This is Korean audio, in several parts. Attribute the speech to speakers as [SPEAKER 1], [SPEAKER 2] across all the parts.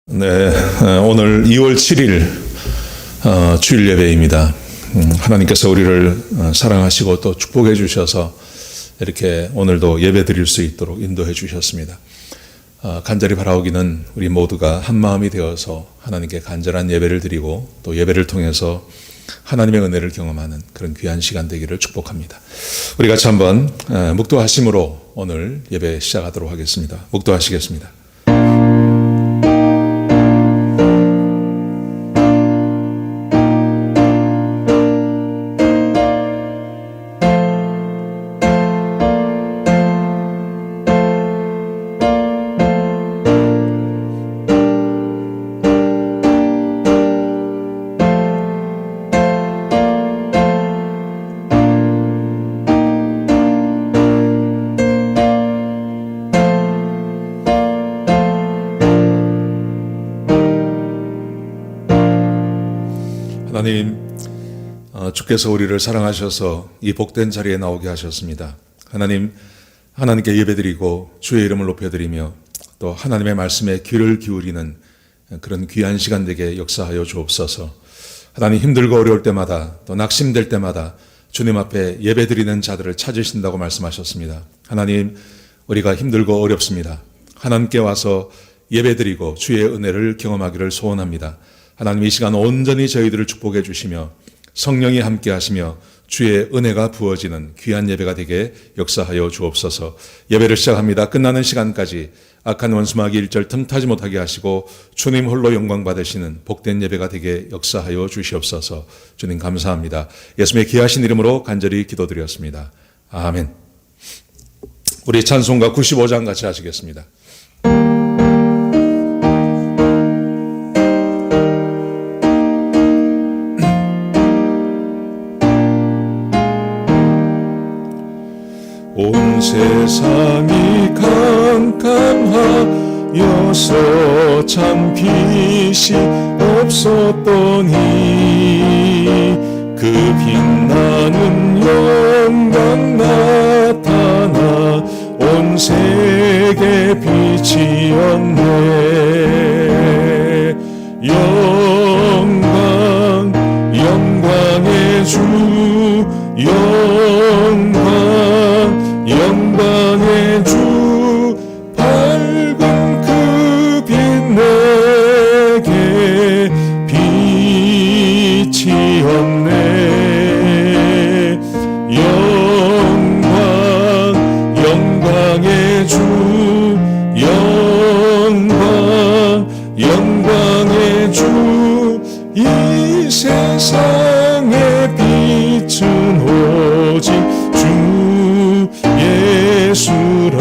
[SPEAKER 1] 네, 오늘 2월 7일 주일 예배입니다. 하나님께서 우리를 사랑하시고 또 축복해 주셔서 이렇게 오늘도 예배 드릴 수 있도록 인도해 주셨습니다. 간절히 바라오기는 우리 모두가 한 마음이 되어서 하나님께 간절한 예배를 드리고 또 예배를 통해서 하나님의 은혜를 경험하는 그런 귀한 시간 되기를 축복합니다. 우리 같이 한번 묵도하심으로 오늘 예배 시작하도록 하겠습니다. 묵도하시겠습니다. 하나님, 주께서 우리를 사랑하셔서 이 복된 자리에 나오게 하셨습니다. 하나님, 하나님께 예배드리고 주의 이름을 높여드리며 또 하나님의 말씀에 귀를 기울이는 그런 귀한 시간 되게 역사하여 주옵소서. 하나님, 힘들고 어려울 때마다 또 낙심될 때마다 주님 앞에 예배드리는 자들을 찾으신다고 말씀하셨습니다. 하나님, 우리가 힘들고 어렵습니다. 하나님께 와서 예배드리고 주의 은혜를 경험하기를 소원합니다. 하나님, 이 시간 온전히 저희들을 축복해 주시며 성령이 함께 하시며 주의 은혜가 부어지는 귀한 예배가 되게 역사하여 주옵소서. 예배를 시작합니다. 끝나는 시간까지 악한 원수마귀 1절 틈타지 못하게 하시고 주님 홀로 영광 받으시는 복된 예배가 되게 역사하여 주시옵소서. 주님 감사합니다. 예수님의 귀하신 이름으로 간절히 기도드렸습니다. 아멘. 우리 찬송가 95장 같이 하시겠습니다.
[SPEAKER 2] 온 세상이 캄캄하여서 참 빛이 없었더니 그 빛나는 영광 나타나 온 세계 빛이었네. 영광의 주 영광의 주 밝은 그 빛 내게 빛이었네. 영광의 주 영광의 주 이 세상의 빛은 오직 주 예수라.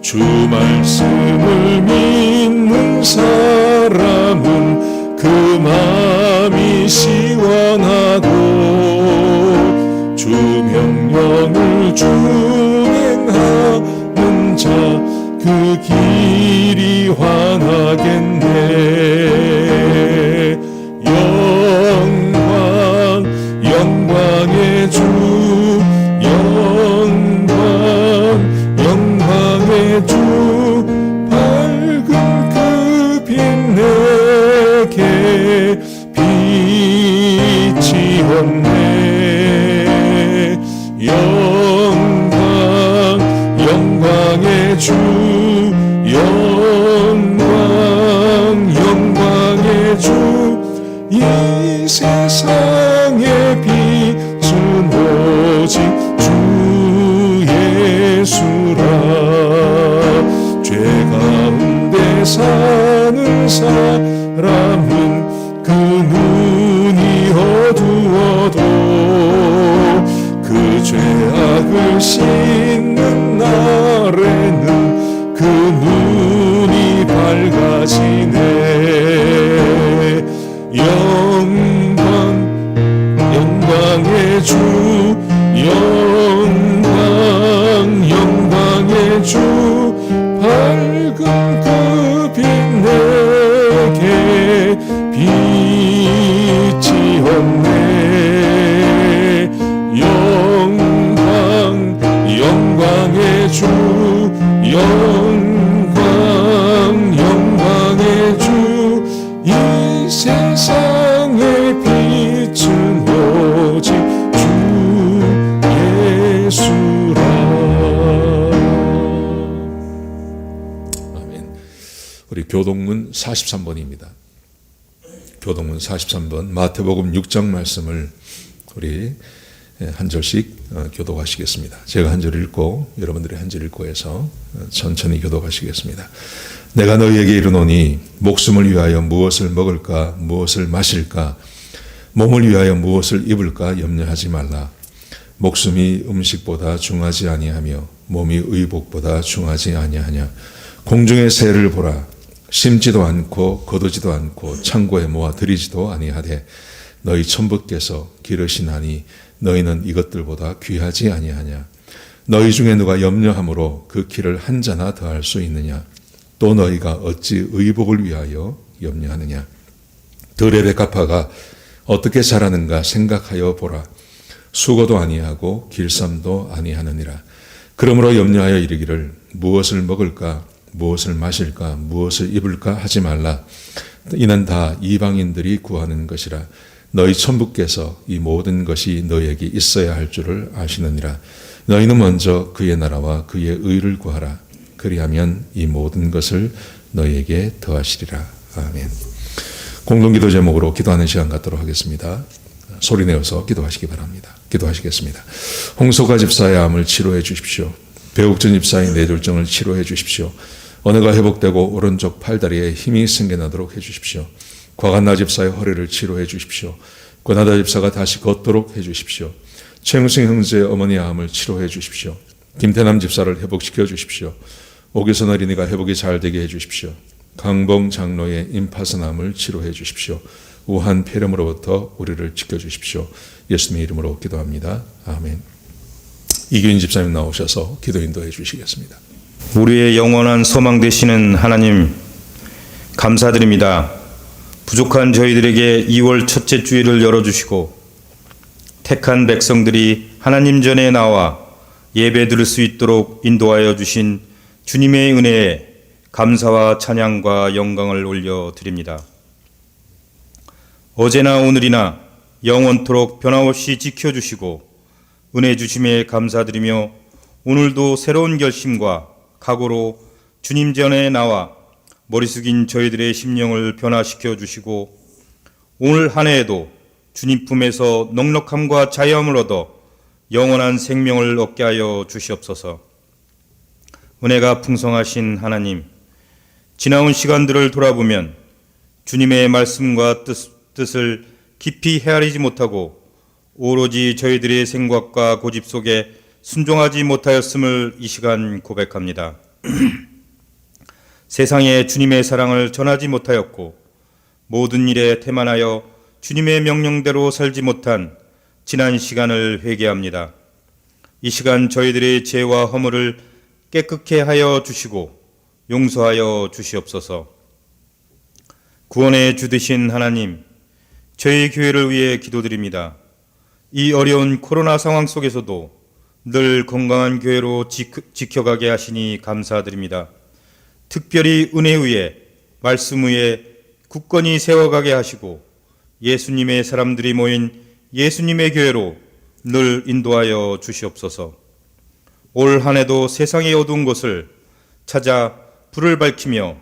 [SPEAKER 2] 주 말씀을 믿는 사람은 그 마음이 시원하고 주 명령을 준행하는 자 그 길이 환하겠네. 영광의 주 영광의 주 밝은 그 빛 내게 빛이었네. 영광의 주 영광의 주 이 세상의 빛은 오직 주 예수라. 죄 가운데 사는 사람은 그 눈이 어두워도 그 죄악을 씻는 날에는 그 눈이 밝아지네. 영광의 주 영광의 주 밝은 그 빛 내게 빛이었네. 영광의 주 영광의
[SPEAKER 1] 교동문 43번입니다. 교동문 43번 마태복음 6장 말씀을 우리 한 절씩 교독하시겠습니다. 제가 한 절 읽고 여러분들이 한 절 읽고 해서 천천히 교독하시겠습니다. 내가 너희에게 이르노니 목숨을 위하여 무엇을 먹을까 무엇을 마실까 몸을 위하여 무엇을 입을까 염려하지 말라. 목숨이 음식보다 중하지 아니하며 몸이 의복보다 중하지 아니하냐. 공중의 새를 보라. 심지도 않고 거두지도 않고 창고에 모아 들이지도 아니하되 너희 천부께서 기르시나니 너희는 이것들보다 귀하지 아니하냐. 너희 중에 누가 염려함으로 그 키를 한 자나 더할 수 있느냐. 또 너희가 어찌 의복을 위하여 염려하느냐. 들의 백합화가 어떻게 자라는가 생각하여 보라. 수고도 아니하고 길쌈도 아니하느니라. 그러므로 염려하여 이르기를 무엇을 먹을까 무엇을 마실까 무엇을 입을까 하지 말라. 이는 다 이방인들이 구하는 것이라. 너희 천부께서 이 모든 것이 너희에게 있어야 할 줄을 아시느니라. 너희는 먼저 그의 나라와 그의 의를 구하라. 그리하면 이 모든 것을 너희에게 더하시리라. 아멘. 공동기도 제목으로 기도하는 시간 갖도록 하겠습니다. 소리 내어서 기도하시기 바랍니다. 기도하시겠습니다. 홍소가 집사의 암을 치료해 주십시오. 배욱준 집사의 뇌졸중을 치료해 주십시오. 언어가 회복되고 오른쪽 팔다리에 힘이 생겨나도록 해주십시오. 과간나 집사의 허리를 치료해 주십시오. 권하다 집사가 다시 걷도록 해주십시오. 최영승 형제의 어머니의 암을 치료해 주십시오. 김태남 집사를 회복시켜 주십시오. 오기선 어린이가 회복이 잘 되게 해주십시오. 강봉 장로의 임파선암을 치료해 주십시오. 우한 폐렴으로부터 우리를 지켜주십시오. 예수님의 이름으로 기도합니다. 아멘. 이규인 집사님 나오셔서 기도 인도해 주시겠습니다.
[SPEAKER 3] 우리의 영원한 소망 되시는 하나님, 감사드립니다. 부족한 저희들에게 2월 첫째 주일을 열어주시고 택한 백성들이 하나님 전에 나와 예배 드릴 수 있도록 인도하여 주신 주님의 은혜에 감사와 찬양과 영광을 올려드립니다. 어제나 오늘이나 영원토록 변함없이 지켜주시고 은혜 주심에 감사드리며 오늘도 새로운 결심과 각오로 주님 전에 나와 머리 숙인 저희들의 심령을 변화시켜 주시고 오늘 한 해에도 주님 품에서 넉넉함과 자유함을 얻어 영원한 생명을 얻게 하여 주시옵소서. 은혜가 풍성하신 하나님, 지나온 시간들을 돌아보면 주님의 말씀과 뜻을 깊이 헤아리지 못하고 오로지 저희들의 생각과 고집 속에 순종하지 못하였음을 이 시간 고백합니다. 세상에 주님의 사랑을 전하지 못하였고 모든 일에 태만하여 주님의 명령대로 살지 못한 지난 시간을 회개합니다. 이 시간 저희들의 죄와 허물을 깨끗게 하여 주시고 용서하여 주시옵소서. 구원의 주 되신 하나님, 저희 교회를 위해 기도드립니다. 이 어려운 코로나 상황 속에서도 늘 건강한 교회로 지켜가게 하시니 감사드립니다. 특별히 은혜 위에 말씀 위에 굳건히 세워가게 하시고 예수님의 사람들이 모인 예수님의 교회로 늘 인도하여 주시옵소서. 올 한 해도 세상의 어두운 곳을 찾아 불을 밝히며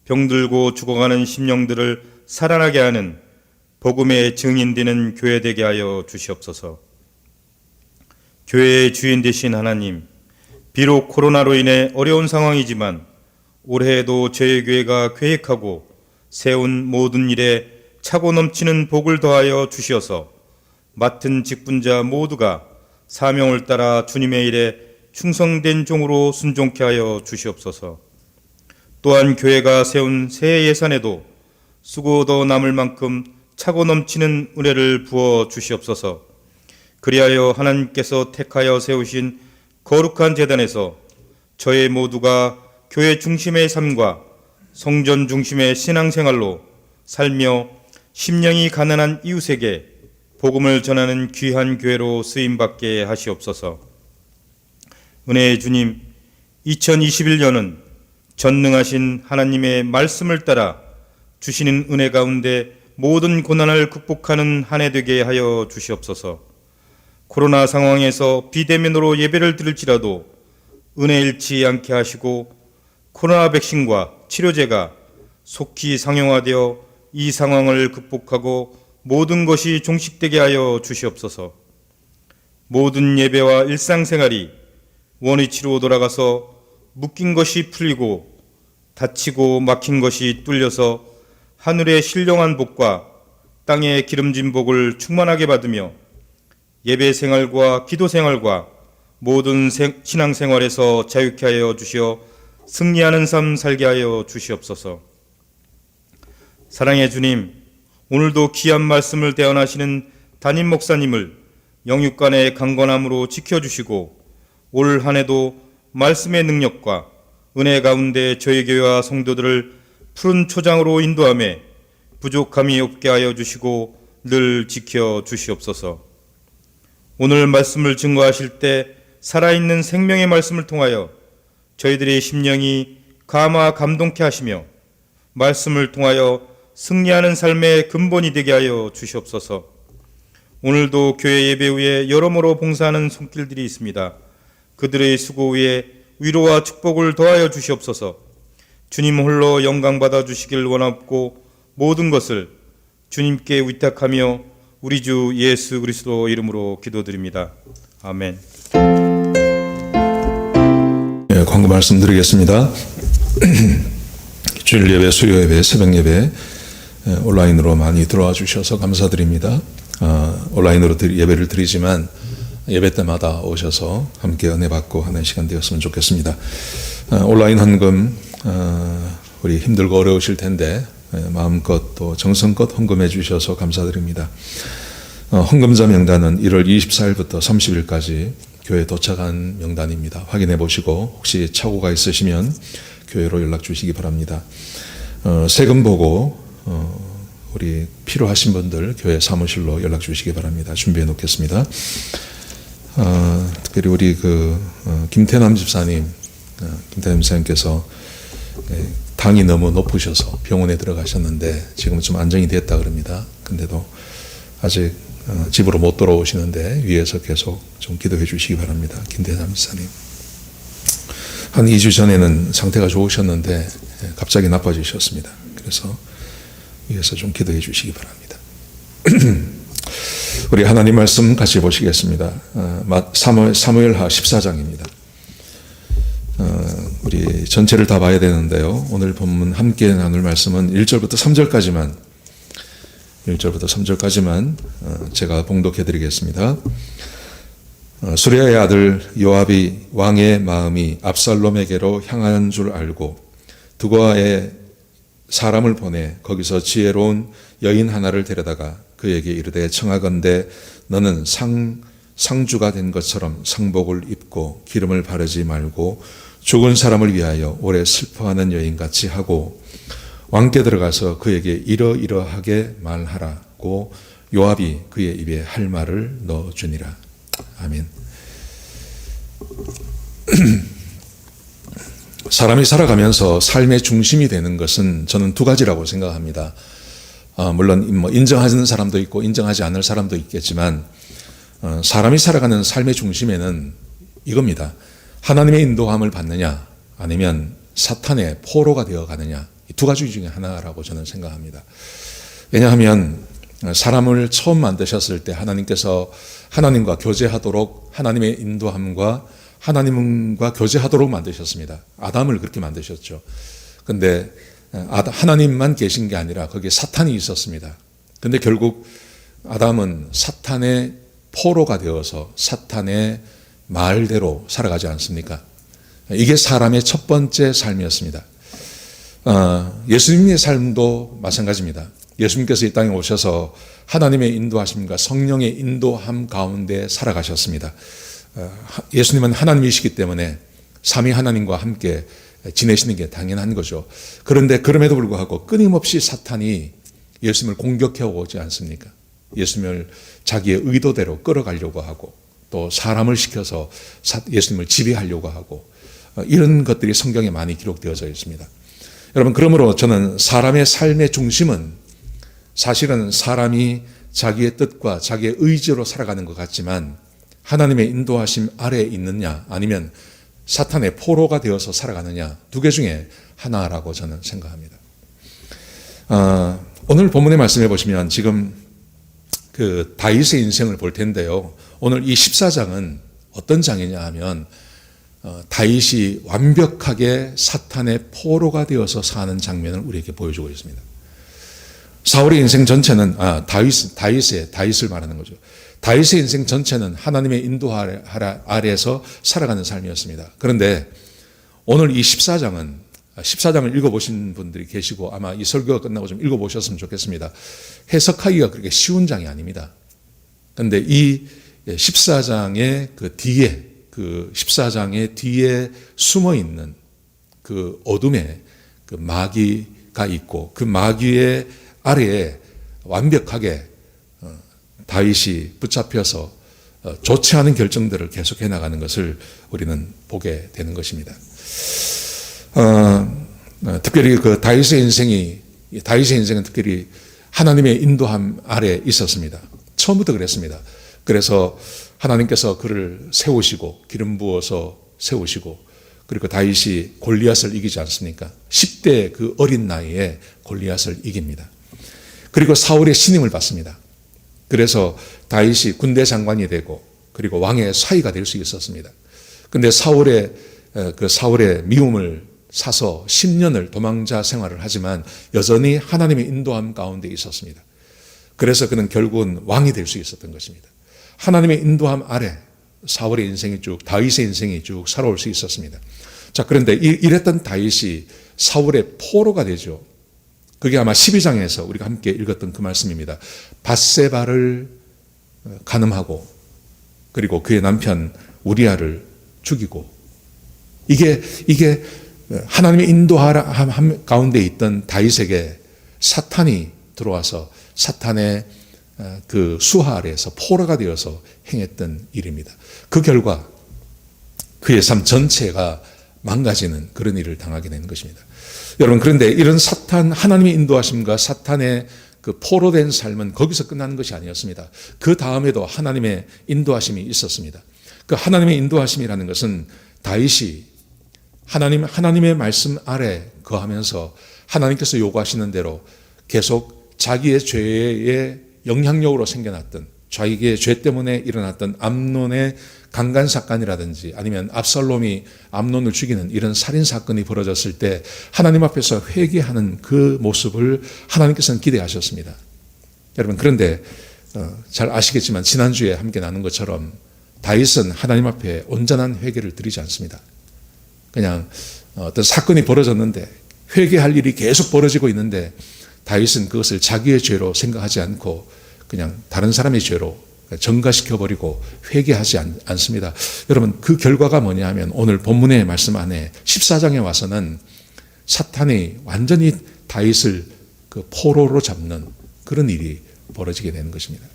[SPEAKER 3] 병들고 죽어가는 심령들을 살아나게 하는 복음의 증인되는 교회 되게 하여 주시옵소서. 교회의 주인 되신 하나님, 비록 코로나로 인해 어려운 상황이지만 올해에도 저희 교회가 계획하고 세운 모든 일에 차고 넘치는 복을 더하여 주시어서 맡은 직분자 모두가 사명을 따라 주님의 일에 충성된 종으로 순종케 하여 주시옵소서. 또한 교회가 세운 새해 예산에도 수고 더 남을 만큼 차고 넘치는 은혜를 부어 주시옵소서. 그리하여 하나님께서 택하여 세우신 거룩한 제단에서 저희 모두가 교회 중심의 삶과 성전 중심의 신앙생활로 살며 심령이 가난한 이웃에게 복음을 전하는 귀한 교회로 쓰임받게 하시옵소서. 은혜의 주님, 2021년은 전능하신 하나님의 말씀을 따라 주시는 은혜 가운데 모든 고난을 극복하는 한 해 되게 하여 주시옵소서. 코로나 상황에서 비대면으로 예배를 드릴지라도 은혜 잃지 않게 하시고 코로나 백신과 치료제가 속히 상용화되어 이 상황을 극복하고 모든 것이 종식되게 하여 주시옵소서. 모든 예배와 일상생활이 원위치로 돌아가서 묶인 것이 풀리고 닫히고 막힌 것이 뚫려서 하늘의 신령한 복과 땅의 기름진 복을 충만하게 받으며 예배 생활과 기도 생활과 모든 신앙생활에서 자유케 하여 주시어 승리하는 삶 살게 하여 주시옵소서. 사랑의 주님, 오늘도 귀한 말씀을 대언하시는 담임 목사님을 영육간의 강건함으로 지켜주시고 올 한 해도 말씀의 능력과 은혜 가운데 저희 교회와 성도들을 푸른 초장으로 인도하며 부족함이 없게 하여 주시고 늘 지켜 주시옵소서. 오늘 말씀을 증거하실 때 살아있는 생명의 말씀을 통하여 저희들의 심령이 감화 감동케 하시며 말씀을 통하여 승리하는 삶의 근본이 되게 하여 주시옵소서. 오늘도 교회 예배 후에 여러모로 봉사하는 손길들이 있습니다. 그들의 수고 위에 위로와 축복을 더하여 주시옵소서. 주님 홀로 영광받아 주시길 원하옵고 모든 것을 주님께 위탁하며 우리 주 예수 그리스도 이름으로 기도드립니다. 아멘.
[SPEAKER 1] 네, 광고 말씀드리겠습니다. 주일 예배, 수요 예배, 새벽 예배 온라인으로 많이 들어와 주셔서 감사드립니다. 온라인으로 예배를 드리지만 예배 때마다 오셔서 함께 은혜 받고 하는 시간 되었으면 좋겠습니다. 온라인 헌금 우리 힘들고 어려우실 텐데 마음껏 또 정성껏 헌금해 주셔서 감사드립니다. 헌금자 명단은 1월 24일부터 30일까지 교회에 도착한 명단입니다. 확인해 보시고 혹시 착오가 있으시면 교회로 연락 주시기 바랍니다. 세금 보고 우리 필요하신 분들 교회 사무실로 연락 주시기 바랍니다. 준비해 놓겠습니다. 특별히 우리 김태남 집사님, 김태남 집사님께서 당이 너무 높으셔서 병원에 들어가셨는데 지금 좀 안정이 됐다 그럽니다. 근데도 아직 집으로 못 돌아오시는데 위에서 계속 좀 기도해 주시기 바랍니다. 김태남 집사님. 한 2주 전에는 상태가 좋으셨는데 갑자기 나빠지셨습니다. 그래서 위에서 좀 기도해 주시기 바랍니다. 우리 하나님 말씀 같이 보시겠습니다. 사무엘하 14장입니다. 우리 전체를 다 봐야 되는데요. 오늘 본문 함께 나눌 말씀은 1절부터 3절까지만 제가 봉독해 드리겠습니다. 수리아의 아들 요압이 왕의 마음이 압살롬에게로 향하는 줄 알고 두고아에 사람을 보내 거기서 지혜로운 여인 하나를 데려다가 그에게 이르되 청하건대 너는 상주가 된 것처럼 상복을 입고 기름을 바르지 말고 죽은 사람을 위하여 오래 슬퍼하는 여인같이 하고 왕께 들어가서 그에게 이러이러하게 말하라고 요압이 그의 입에 할 말을 넣어주니라. 아멘. 사람이 살아가면서 삶의 중심이 되는 것은 저는 두 가지라고 생각합니다. 물론 인정하는 사람도 있고 인정하지 않을 사람도 있겠지만 사람이 살아가는 삶의 중심에는 이겁니다. 하나님의 인도함을 받느냐 아니면 사탄의 포로가 되어가느냐, 이 두 가지 중에 하나라고 저는 생각합니다. 왜냐하면 사람을 처음 만드셨을 때 하나님께서 하나님과 교제하도록 하나님의 인도함과 하나님과 교제하도록 만드셨습니다. 아담을 그렇게 만드셨죠. 근데 하나님만 계신 게 아니라 거기에 사탄이 있었습니다. 근데 결국 아담은 사탄의 포로가 되어서 사탄의 말대로 살아가지 않습니까? 이게 사람의 첫 번째 삶이었습니다. 예수님의 삶도 마찬가지입니다. 예수님께서 이 땅에 오셔서 하나님의 인도하심과 성령의 인도함 가운데 살아가셨습니다. 예수님은 하나님이시기 때문에 삼위 하나님과 함께 지내시는 게 당연한 거죠. 그런데 그럼에도 불구하고 끊임없이 사탄이 예수님을 공격해 오지 않습니까? 예수님을 자기의 의도대로 끌어가려고 하고 또 사람을 시켜서 예수님을 지배하려고 하고 이런 것들이 성경에 많이 기록되어져 있습니다. 여러분, 그러므로 저는 사람의 삶의 중심은 사실은 사람이 자기의 뜻과 자기의 의지로 살아가는 것 같지만 하나님의 인도하심 아래에 있느냐 아니면 사탄의 포로가 되어서 살아가느냐, 두 개 중에 하나라고 저는 생각합니다. 오늘 본문의 말씀해 보시면 지금 그 다윗의 인생을 볼 텐데요. 오늘 이 14장은 어떤 장이냐 하면 다윗이 완벽하게 사탄의 포로가 되어서 사는 장면을 우리에게 보여주고 있습니다. 사울의 인생 전체는 다윗을 말하는 거죠. 다윗의 인생 전체는 하나님의 인도 아래에서 살아가는 삶이었습니다. 그런데 오늘 이 14장을 읽어보신 분들이 계시고 아마 이 설교가 끝나고 좀 읽어보셨으면 좋겠습니다. 해석하기가 그렇게 쉬운 장이 아닙니다. 그런데 이 14장의 그 뒤에, 그 14장의 뒤에 숨어 있는 그 어둠에 그 마귀가 있고 그 마귀의 아래에 완벽하게 다윗이 붙잡혀서 좋지 않은 결정들을 계속해 나가는 것을 우리는 보게 되는 것입니다. 특별히 그 다윗의 인생은 특별히 하나님의 인도함 아래 있었습니다. 처음부터 그랬습니다. 그래서 하나님께서 그를 세우시고 기름 부어서 세우시고 그리고 다윗이 골리앗을 이기지 않습니까? 10대 그 어린 나이에 골리앗을 이깁니다. 그리고 사울의 신임을 받습니다. 그래서 다윗이 군대 장관이 되고 그리고 왕의 사위가 될 수 있었습니다. 그런데 사울의 미움을 사서 10년을 도망자 생활을 하지만 여전히 하나님의 인도함 가운데 있었습니다. 그래서 그는 결국은 왕이 될 수 있었던 것입니다. 하나님의 인도함 아래 사울의 인생이 다윗의 인생이 쭉 살아올 수 있었습니다. 자, 그런데 이랬던 다윗이 사울의 포로가 되죠. 그게 아마 12장에서 우리가 함께 읽었던 그 말씀입니다. 밧세바를 간음하고 그리고 그의 남편 우리아를 죽이고 이게 하나님의 인도함 가운데 있던 다윗에게 사탄이 들어와서 사탄의 그 수하 아래에서 포로가 되어서 행했던 일입니다. 그 결과 그의 삶 전체가 망가지는 그런 일을 당하게 되는 것입니다. 여러분, 그런데 이런 하나님의 인도하심과 사탄의 그 포로된 삶은 거기서 끝나는 것이 아니었습니다. 그 다음에도 하나님의 인도하심이 있었습니다. 그 하나님의 인도하심이라는 것은 다윗이 하나님의 말씀 아래 거하면서 하나님께서 요구하시는 대로 계속 자기의 죄의 영향력으로 생겨났던 자기의 죄 때문에 일어났던 암논의 강간 사건이라든지 아니면 압살롬이 암논을 죽이는 이런 살인 사건이 벌어졌을 때 하나님 앞에서 회개하는 그 모습을 하나님께서는 기대하셨습니다. 여러분, 그런데 잘 아시겠지만 지난주에 함께 나눈 것처럼 다윗은 하나님 앞에 온전한 회개를 드리지 않습니다. 그냥 어떤 사건이 벌어졌는데 회개할 일이 계속 벌어지고 있는데 다윗은 그것을 자기의 죄로 생각하지 않고 그냥 다른 사람의 죄로 전가시켜버리고 회개하지 않습니다. 여러분, 그 결과가 뭐냐 하면 오늘 본문의 말씀 안에 14장에 와서는 사탄이 완전히 다윗을 그 포로로 잡는 그런 일이 벌어지게 되는 것입니다.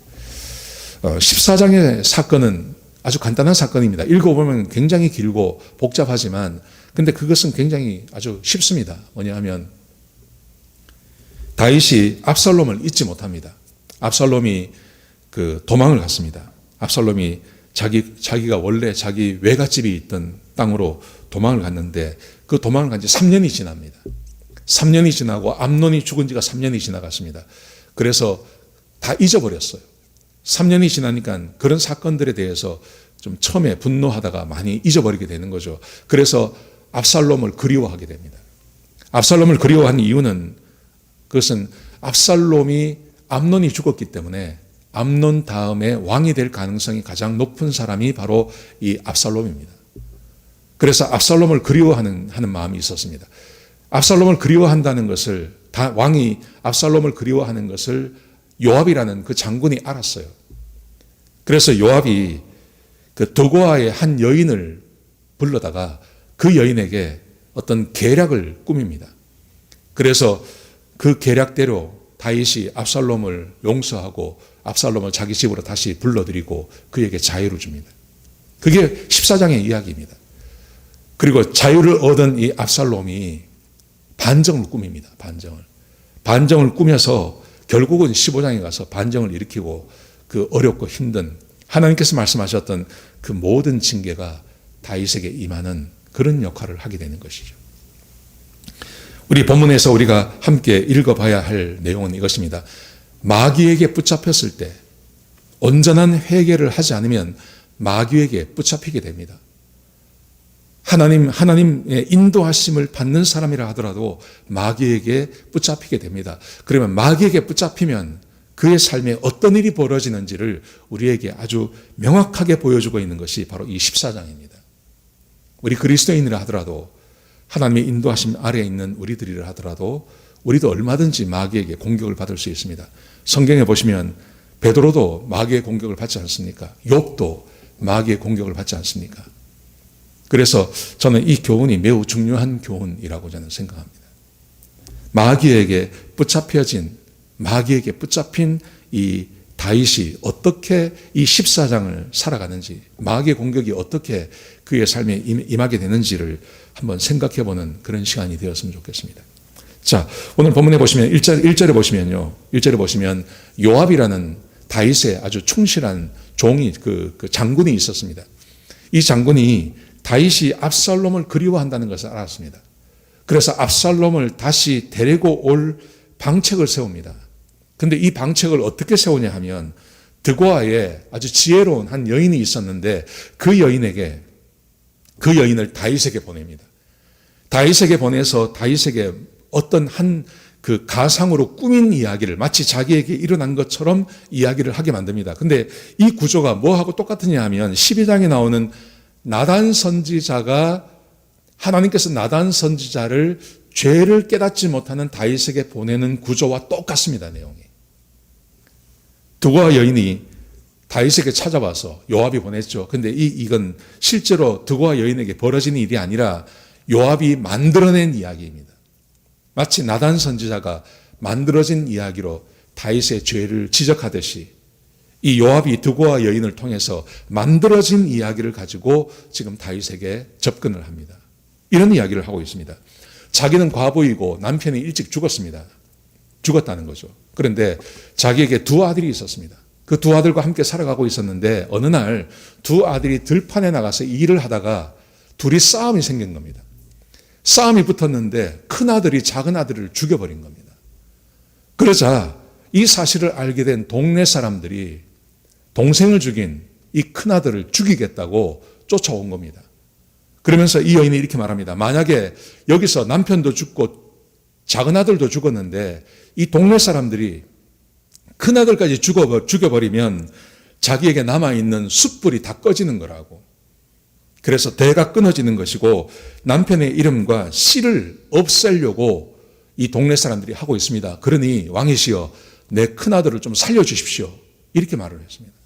[SPEAKER 1] 14장의 사건은 아주 간단한 사건입니다. 읽어보면 굉장히 길고 복잡하지만 근데 그것은 굉장히 아주 쉽습니다. 뭐냐 하면 다윗이 압살롬을 잊지 못합니다. 압살롬이 그 도망을 갔습니다. 압살롬이 자기가 원래 자기 외갓집이 있던 땅으로 도망을 갔는데 그 도망을 간 지 3년이 지납니다. 3년이 지나고 암논이 죽은 지가 3년이 지나갔습니다. 그래서 다 잊어버렸어요. 3년이 지나니까 그런 사건들에 대해서 좀 처음에 분노하다가 많이 잊어버리게 되는 거죠. 그래서 압살롬을 그리워하게 됩니다. 압살롬을 그리워한 이유는 그것은 암논이 죽었기 때문에 암논 다음에 왕이 될 가능성이 가장 높은 사람이 바로 이 압살롬입니다. 그래서 압살롬을 그리워하는 마음이 있었습니다. 압살롬을 그리워한다는 것을 왕이 압살롬을 그리워하는 것을 요압이라는 그 장군이 알았어요. 그래서 요압이 그 도고아의 한 여인을 불러다가 그 여인에게 어떤 계략을 꾸밉니다. 그래서 그 계략대로 다윗이 압살롬을 용서하고 압살롬을 자기 집으로 다시 불러들이고 그에게 자유를 줍니다. 그게 14장의 이야기입니다. 그리고 자유를 얻은 이 압살롬이 반정을 꾸밉니다. 반정을 꾸며서 결국은 15장에 가서 반정을 일으키고 그 어렵고 힘든 하나님께서 말씀하셨던 그 모든 징계가 다윗에게 임하는 그런 역할을 하게 되는 것이죠. 우리 본문에서 우리가 함께 읽어봐야 할 내용은 이것입니다. 마귀에게 붙잡혔을 때 온전한 회개를 하지 않으면 마귀에게 붙잡히게 됩니다. 하나님의 인도하심을 받는 사람이라 하더라도 마귀에게 붙잡히게 됩니다. 그러면 마귀에게 붙잡히면 그의 삶에 어떤 일이 벌어지는지를 우리에게 아주 명확하게 보여주고 있는 것이 바로 이 14장입니다. 우리 그리스도인이라 하더라도 하나님의 인도하심 아래에 있는 우리들이라 하더라도 우리도 얼마든지 마귀에게 공격을 받을 수 있습니다. 성경에 보시면 베드로도 마귀의 공격을 받지 않습니까? 욥도 마귀의 공격을 받지 않습니까? 그래서 저는 이 교훈이 매우 중요한 교훈이라고 저는 생각합니다. 마귀에게 붙잡힌 이 다윗이 어떻게 이 14장을 살아가는지, 마귀의 공격이 어떻게 그의 삶에 임하게 되는지를 한번 생각해 보는 그런 시간이 되었으면 좋겠습니다. 자, 오늘 본문에 보시면 1절에 보시면요. 1절에 보시면 요압이라는 다윗의 아주 충실한 종이 그 장군이 있었습니다. 이 장군이 다윗이 압살롬을 그리워한다는 것을 알았습니다. 그래서 압살롬을 다시 데리고 올 방책을 세웁니다. 근데 이 방책을 어떻게 세우냐 하면 드고아에 아주 지혜로운 한 여인이 있었는데 그 여인을 다윗에게 보냅니다. 다윗에게 보내서 다윗에게 어떤 그 가상으로 꾸민 이야기를 마치 자기에게 일어난 것처럼 이야기를 하게 만듭니다. 근데 이 구조가 뭐하고 똑같으냐 하면 12장에 나오는 나단 선지자가 하나님께서 나단 선지자를 죄를 깨닫지 못하는 다윗에게 보내는 구조와 똑같습니다. 내용이. 드고아 여인이 다윗에게 찾아와서 요압이 보냈죠. 근데 이건 실제로 드고아 여인에게 벌어지는 일이 아니라 요압이 만들어낸 이야기입니다. 마치 나단 선지자가 만들어진 이야기로 다윗의 죄를 지적하듯이 이 요압이 드고아 여인을 통해서 만들어진 이야기를 가지고 지금 다윗에게 접근을 합니다. 이런 이야기를 하고 있습니다. 자기는 과부이고 남편이 일찍 죽었다는 거죠. 그런데 자기에게 두 아들이 있었습니다. 그 두 아들과 함께 살아가고 있었는데 어느 날 두 아들이 들판에 나가서 일을 하다가 둘이 싸움이 생긴 겁니다. 싸움이 붙었는데 큰 아들이 작은 아들을 죽여버린 겁니다. 그러자 이 사실을 알게 된 동네 사람들이 동생을 죽인 이 큰 아들을 죽이겠다고 쫓아온 겁니다. 그러면서 이 여인이 이렇게 말합니다. 만약에 여기서 남편도 죽고 작은 아들도 죽었는데 이 동네 사람들이 큰 아들까지 죽여버리면 자기에게 남아있는 숯불이 다 꺼지는 거라고. 그래서 대가 끊어지는 것이고 남편의 이름과 씨를 없애려고 이 동네 사람들이 하고 있습니다. 그러니 왕이시여 내 큰아들을 좀 살려주십시오. 이렇게 말을 했습니다.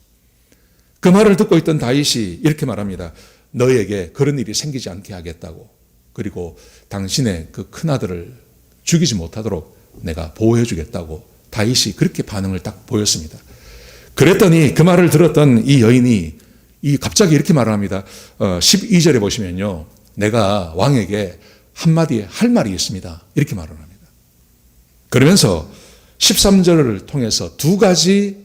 [SPEAKER 1] 그 말을 듣고 있던 다윗이 이렇게 말합니다. 너에게 그런 일이 생기지 않게 하겠다고. 그리고 당신의 그 큰아들을 죽이지 못하도록 내가 보호해 주겠다고 다윗이 그렇게 반응을 딱 보였습니다. 그랬더니 그 말을 들었던 이 여인이 갑자기 이렇게 말을 합니다. 12절에 보시면요. 내가 왕에게 한마디 할 말이 있습니다. 이렇게 말을 합니다. 그러면서 13절을 통해서 두 가지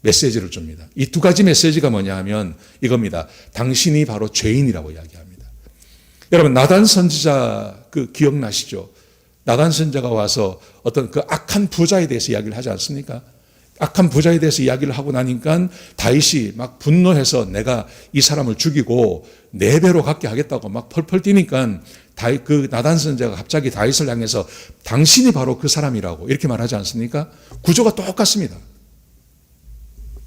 [SPEAKER 1] 메시지를 줍니다. 이 두 가지 메시지가 뭐냐 하면 이겁니다. 당신이 바로 죄인이라고 이야기합니다. 여러분 나단 선지자 기억나시죠? 나단 선지자가 와서 어떤 그 악한 부자에 대해서 이야기를 하지 않습니까? 악한 부자에 대해서 이야기를 하고 나니까 다윗이 막 분노해서 내가 이 사람을 죽이고 4배로 갚게 하겠다고 막 펄펄 뛰니까 그 나단 선지자가 갑자기 다윗을 향해서 당신이 바로 그 사람이라고 이렇게 말하지 않습니까? 구조가 똑같습니다.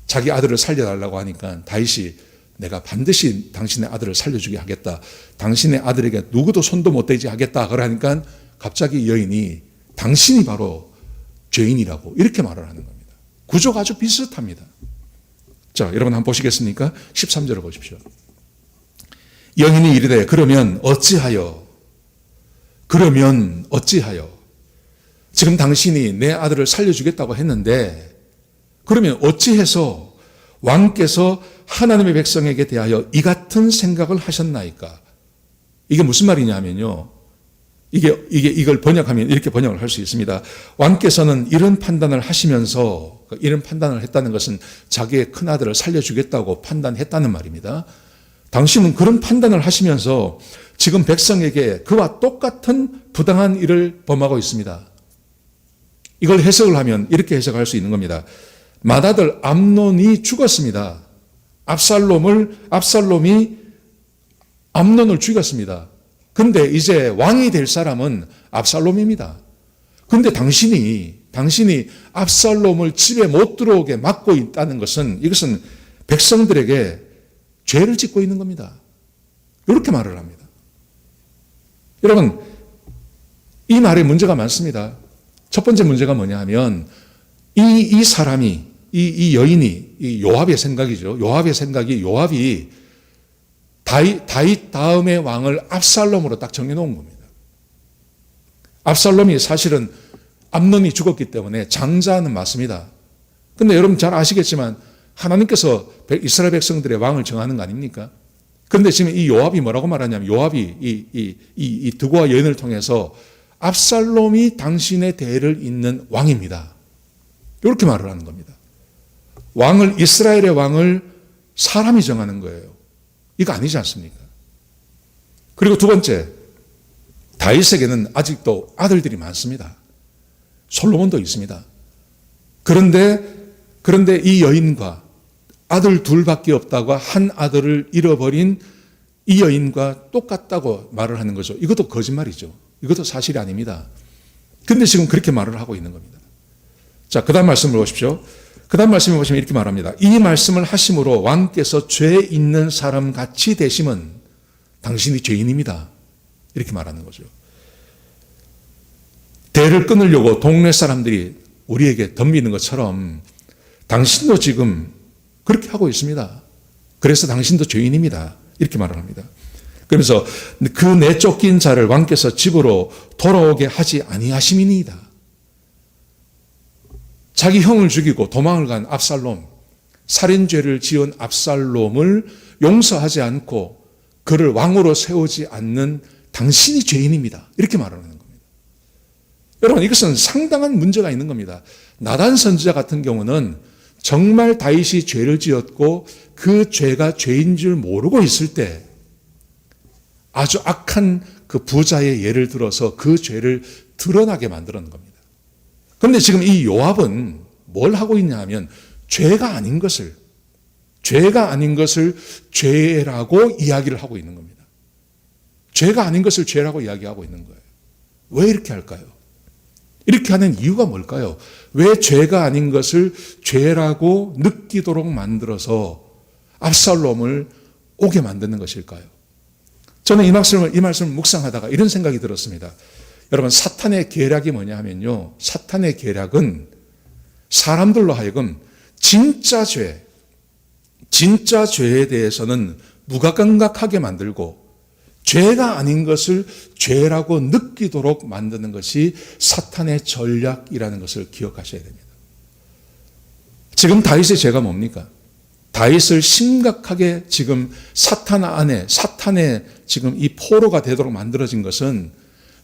[SPEAKER 1] 자기 아들을 살려달라고 하니까 다윗이 내가 반드시 당신의 아들을 살려주게 하겠다. 당신의 아들에게 누구도 손도 못 대지 하겠다. 그러니까 갑자기 여인이 당신이 바로 죄인이라고 이렇게 말을 하는 겁니다. 구조가 아주 비슷합니다. 자, 여러분 한번 보시겠습니까? 13절을 보십시오. 여인이 이르되 그러면 어찌하여 지금 당신이 내 아들을 살려주겠다고 했는데 그러면 어찌해서 왕께서 하나님의 백성에게 대하여 이 같은 생각을 하셨나이까? 이게 무슨 말이냐면요. 이걸 번역하면 이렇게 번역을 할 수 있습니다. 왕께서는 이런 판단을 하시면서, 이런 판단을 했다는 것은 자기의 큰아들을 살려주겠다고 판단했다는 말입니다. 당신은 그런 판단을 하시면서 지금 백성에게 그와 똑같은 부당한 일을 범하고 있습니다. 이걸 해석을 하면 이렇게 해석할 수 있는 겁니다. 맏아들 암논이 죽었습니다. 압살롬이 암논을 죽였습니다. 근데 이제 왕이 될 사람은 압살롬입니다. 근데 당신이 압살롬을 집에 못 들어오게 막고 있다는 것은 이것은 백성들에게 죄를 짓고 있는 겁니다. 이렇게 말을 합니다. 여러분, 이 말에 문제가 많습니다. 첫 번째 문제가 뭐냐 하면 이 사람이 이 여인이 이 요압의 생각이죠. 요압이 다윗 다음의 왕을 압살롬으로 딱 정해놓은 겁니다. 압살롬이 사실은 암논이 죽었기 때문에 장자는 맞습니다. 근데 여러분 잘 아시겠지만 하나님께서 이스라엘 백성들의 왕을 정하는 거 아닙니까? 그런데 지금 이 요압이 뭐라고 말하냐면 요압이 이 드고와 여인을 통해서 압살롬이 당신의 대를 잇는 왕입니다. 이렇게 말을 하는 겁니다. 이스라엘의 왕을 사람이 정하는 거예요. 이거 아니지 않습니까? 그리고 두 번째, 다윗에게는 아직도 아들들이 많습니다. 솔로몬도 있습니다. 그런데 이 여인과 아들 둘밖에 없다고 한 아들을 잃어버린 이 여인과 똑같다고 말을 하는 거죠. 이것도 거짓말이죠. 이것도 사실이 아닙니다. 그런데 지금 그렇게 말을 하고 있는 겁니다. 자, 그 다음 말씀을 보십시오. 그 다음 말씀을 보시면 이렇게 말합니다. 이 말씀을 하심으로 왕께서 죄 있는 사람 같이 되심은 당신이 죄인입니다. 이렇게 말하는 거죠. 대를 끊으려고 동네 사람들이 우리에게 덤비는 것처럼 당신도 지금 그렇게 하고 있습니다. 그래서 당신도 죄인입니다. 이렇게 말을 합니다. 그러면서 그 내쫓긴 자를 왕께서 집으로 돌아오게 하지 아니하심이니이다. 자기 형을 죽이고 도망을 간 압살롬, 살인죄를 지은 압살롬을 용서하지 않고 그를 왕으로 세우지 않는 당신이 죄인입니다. 이렇게 말하는 겁니다. 여러분, 이것은 상당한 문제가 있는 겁니다. 나단 선지자 같은 경우는 정말 다윗이 죄를 지었고 그 죄가 죄인 줄 모르고 있을 때 아주 악한 그 부자의 예를 들어서 그 죄를 드러나게 만드는 겁니다. 그런데 지금 이 요압은 뭘 하고 있냐 하면 죄가 아닌 것을 죄라고 이야기를 하고 있는 겁니다. 죄가 아닌 것을 죄라고 이야기하고 있는 거예요. 왜 이렇게 할까요? 이렇게 하는 이유가 뭘까요? 왜 죄가 아닌 것을 죄라고 느끼도록 만들어서 압살롬을 오게 만드는 것일까요? 저는 이 말씀을 묵상하다가 이런 생각이 들었습니다. 여러분, 사탄의 계략이 뭐냐 하면요. 사탄의 계략은 사람들로 하여금 진짜 죄에 대해서는 무감각하게 만들고 죄가 아닌 것을 죄라고 느끼도록 만드는 것이 사탄의 전략이라는 것을 기억하셔야 됩니다. 지금 다윗의 죄가 뭡니까? 다윗을 심각하게 지금 사탄의 지금 이 포로가 되도록 만들어진 것은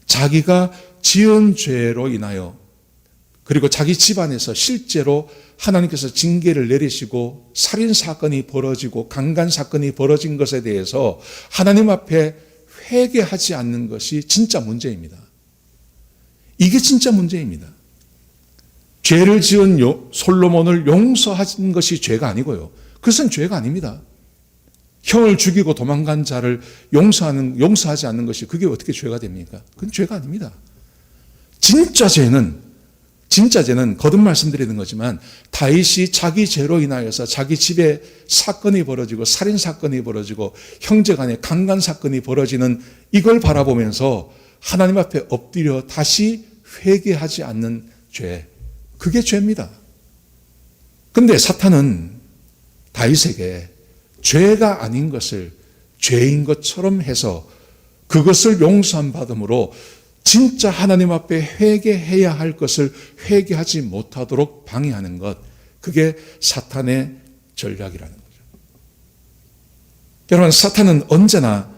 [SPEAKER 1] 자기가 지은 죄로 인하여 그리고 자기 집안에서 실제로 하나님께서 징계를 내리시고 살인사건이 벌어지고 강간사건이 벌어진 것에 대해서 하나님 앞에 회개하지 않는 것이 진짜 문제입니다. 이게 진짜 문제입니다. 죄를 지은 솔로몬을 용서하는 것이 죄가 아니고요. 그것은 죄가 아닙니다. 형을 죽이고 도망간 자를 용서하지 않는 것이 그게 어떻게 죄가 됩니까? 그건 죄가 아닙니다. 진짜 죄는 거듭 말씀드리는 거지만 다윗이 자기 죄로 인하여서 자기 집에 사건이 벌어지고 살인사건이 벌어지고 형제간에 강간사건이 벌어지는 이걸 바라보면서 하나님 앞에 엎드려 다시 회개하지 않는 죄, 그게 죄입니다. 그런데 사탄은 다윗에게 죄가 아닌 것을 죄인 것처럼 해서 그것을 용서함 받음으로 진짜 하나님 앞에 회개해야 할 것을 회개하지 못하도록 방해하는 것, 그게 사탄의 전략이라는 거죠. 여러분, 사탄은 언제나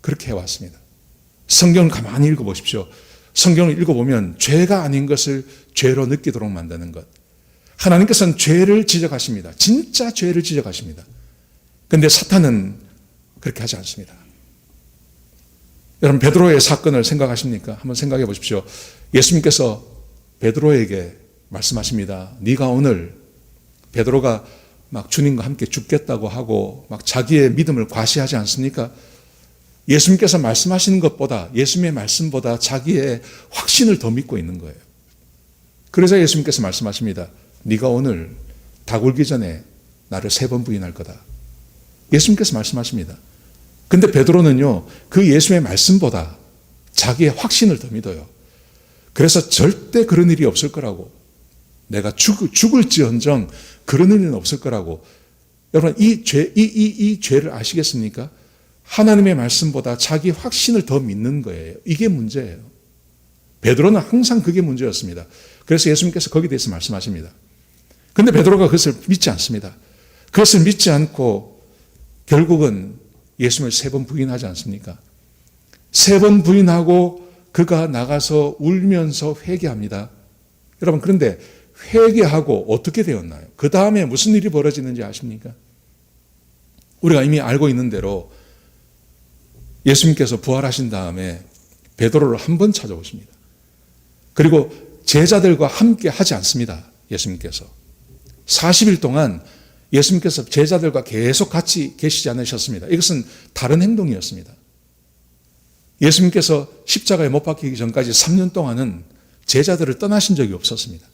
[SPEAKER 1] 그렇게 해왔습니다. 성경을 가만히 읽어보십시오. 성경을 읽어보면 죄가 아닌 것을 죄로 느끼도록 만드는 것. 하나님께서는 죄를 지적하십니다. 진짜 죄를 지적하십니다. 그런데 사탄은 그렇게 하지 않습니다. 여러분 베드로의 사건을 생각하십니까? 한번 생각해 보십시오. 예수님께서 베드로에게 말씀하십니다. 네가 오늘 베드로가 막 주님과 함께 죽겠다고 하고 막 자기의 믿음을 과시하지 않습니까? 예수님께서 말씀하시는 것보다 예수님의 말씀보다 자기의 확신을 더 믿고 있는 거예요. 그래서 예수님께서 말씀하십니다. 네가 오늘 닭 울기 전에 나를 3번 부인할 거다. 예수님께서 말씀하십니다. 근데 베드로는요, 그 예수님의 말씀보다 자기의 확신을 더 믿어요. 그래서 절대 그런 일이 없을 거라고, 내가 죽을지언정 그런 일은 없을 거라고. 여러분, 이 죄를 아시겠습니까? 하나님의 말씀보다 자기 확신을 더 믿는 거예요. 이게 문제예요. 베드로는 항상 그게 문제였습니다. 그래서 예수님께서 거기에 대해서 말씀하십니다. 근데 베드로가 그것을 믿지 않습니다. 그것을 믿지 않고 결국은 예수님을 3번 부인하지 않습니까? 3번 부인하고 그가 나가서 울면서 회개합니다. 여러분, 그런데 회개하고 어떻게 되었나요? 그 다음에 무슨 일이 벌어지는지 아십니까? 우리가 이미 알고 있는 대로 예수님께서 부활하신 다음에 베드로를 한 번 찾아오십니다. 그리고 제자들과 함께 하지 않습니다. 예수님께서 40일 동안 예수님께서 제자들과 계속 같이 계시지 않으셨습니다. 이것은 다른 행동이었습니다. 예수님께서 십자가에 못 박히기 전까지 3년 동안은 제자들을 떠나신 적이 없었습니다.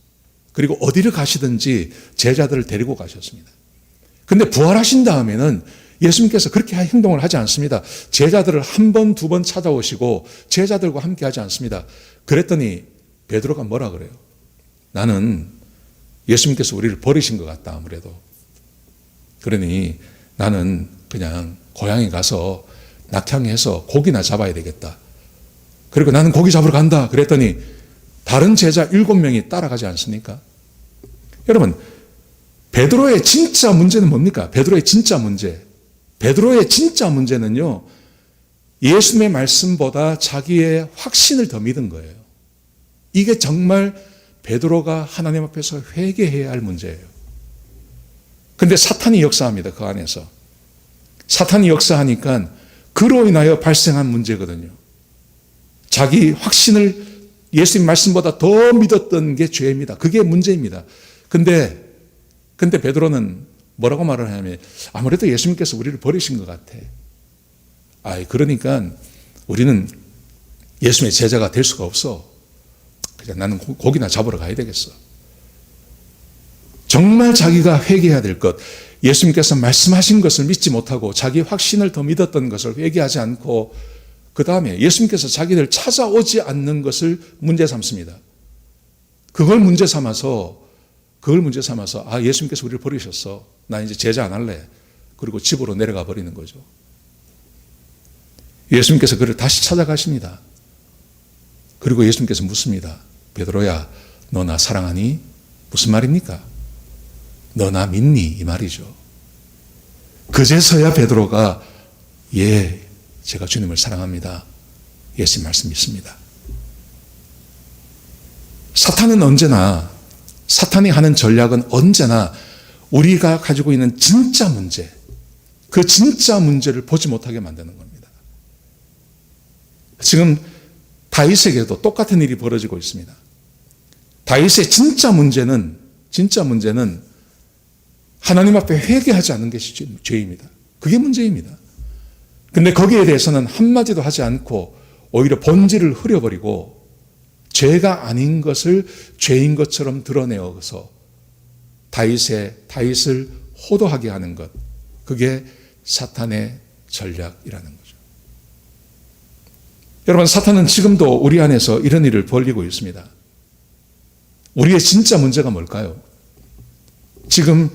[SPEAKER 1] 그리고 어디를 가시든지 제자들을 데리고 가셨습니다. 그런데 부활하신 다음에는 예수님께서 그렇게 행동을 하지 않습니다. 제자들을 한 번, 2번 찾아오시고 제자들과 함께 하지 않습니다. 그랬더니 베드로가 뭐라 그래요? 나는 예수님께서 우리를 버리신 것 같다, 아무래도. 그러니 나는 그냥 고향에 가서 낙향해서 고기나 잡아야 되겠다. 그리고 나는 고기 잡으러 간다. 그랬더니 다른 제자 7명이 따라가지 않습니까? 여러분, 베드로의 진짜 문제는 뭡니까? 베드로의 진짜 문제. 베드로의 진짜 문제는요, 예수님의 말씀보다 자기의 확신을 더 믿은 거예요. 이게 정말 베드로가 하나님 앞에서 회개해야 할 문제예요. 근데 사탄이 역사합니다. 그 안에서. 사탄이 역사하니까 그로 인하여 발생한 문제거든요. 자기 확신을 예수님 말씀보다 더 믿었던 게 죄입니다. 그게 문제입니다. 근데 베드로는 뭐라고 말을 하냐면, 아무래도 예수님께서 우리를 버리신 것 같아. 그러니까 우리는 예수님의 제자가 될 수가 없어. 그냥 나는 고기나 잡으러 가야 되겠어. 정말 자기가 회개해야 될 것, 예수님께서 말씀하신 것을 믿지 못하고 자기 확신을 더 믿었던 것을 회개하지 않고 그 다음에 예수님께서 자기를 찾아오지 않는 것을 문제 삼습니다. 그걸 문제 삼아서 예수님께서 우리를 버리셨어. 나 이제 제자 안 할래. 그리고 집으로 내려가 버리는 거죠. 예수님께서 그를 다시 찾아가십니다. 그리고 예수님께서 묻습니다. 베드로야, 너 나 사랑하니? 무슨 말입니까? 너 나 믿니? 이 말이죠. 그제서야 베드로가 예, 제가 주님을 사랑합니다. 예수님 말씀 믿습니다. 사탄이 하는 전략은 언제나 우리가 가지고 있는 진짜 문제, 그 진짜 문제를 보지 못하게 만드는 겁니다. 지금 다윗에게도 똑같은 일이 벌어지고 있습니다. 다윗의 진짜 문제는 하나님 앞에 회개하지 않는 것이 죄입니다. 그게 문제입니다. 근데 거기에 대해서는 한마디도 하지 않고 오히려 본질을 흐려버리고 죄가 아닌 것을 죄인 것처럼 드러내어서 다윗을 호도하게 하는 것, 그게 사탄의 전략이라는 거죠. 여러분, 사탄은 지금도 우리 안에서 이런 일을 벌이고 있습니다. 우리의 진짜 문제가 뭘까요? 지금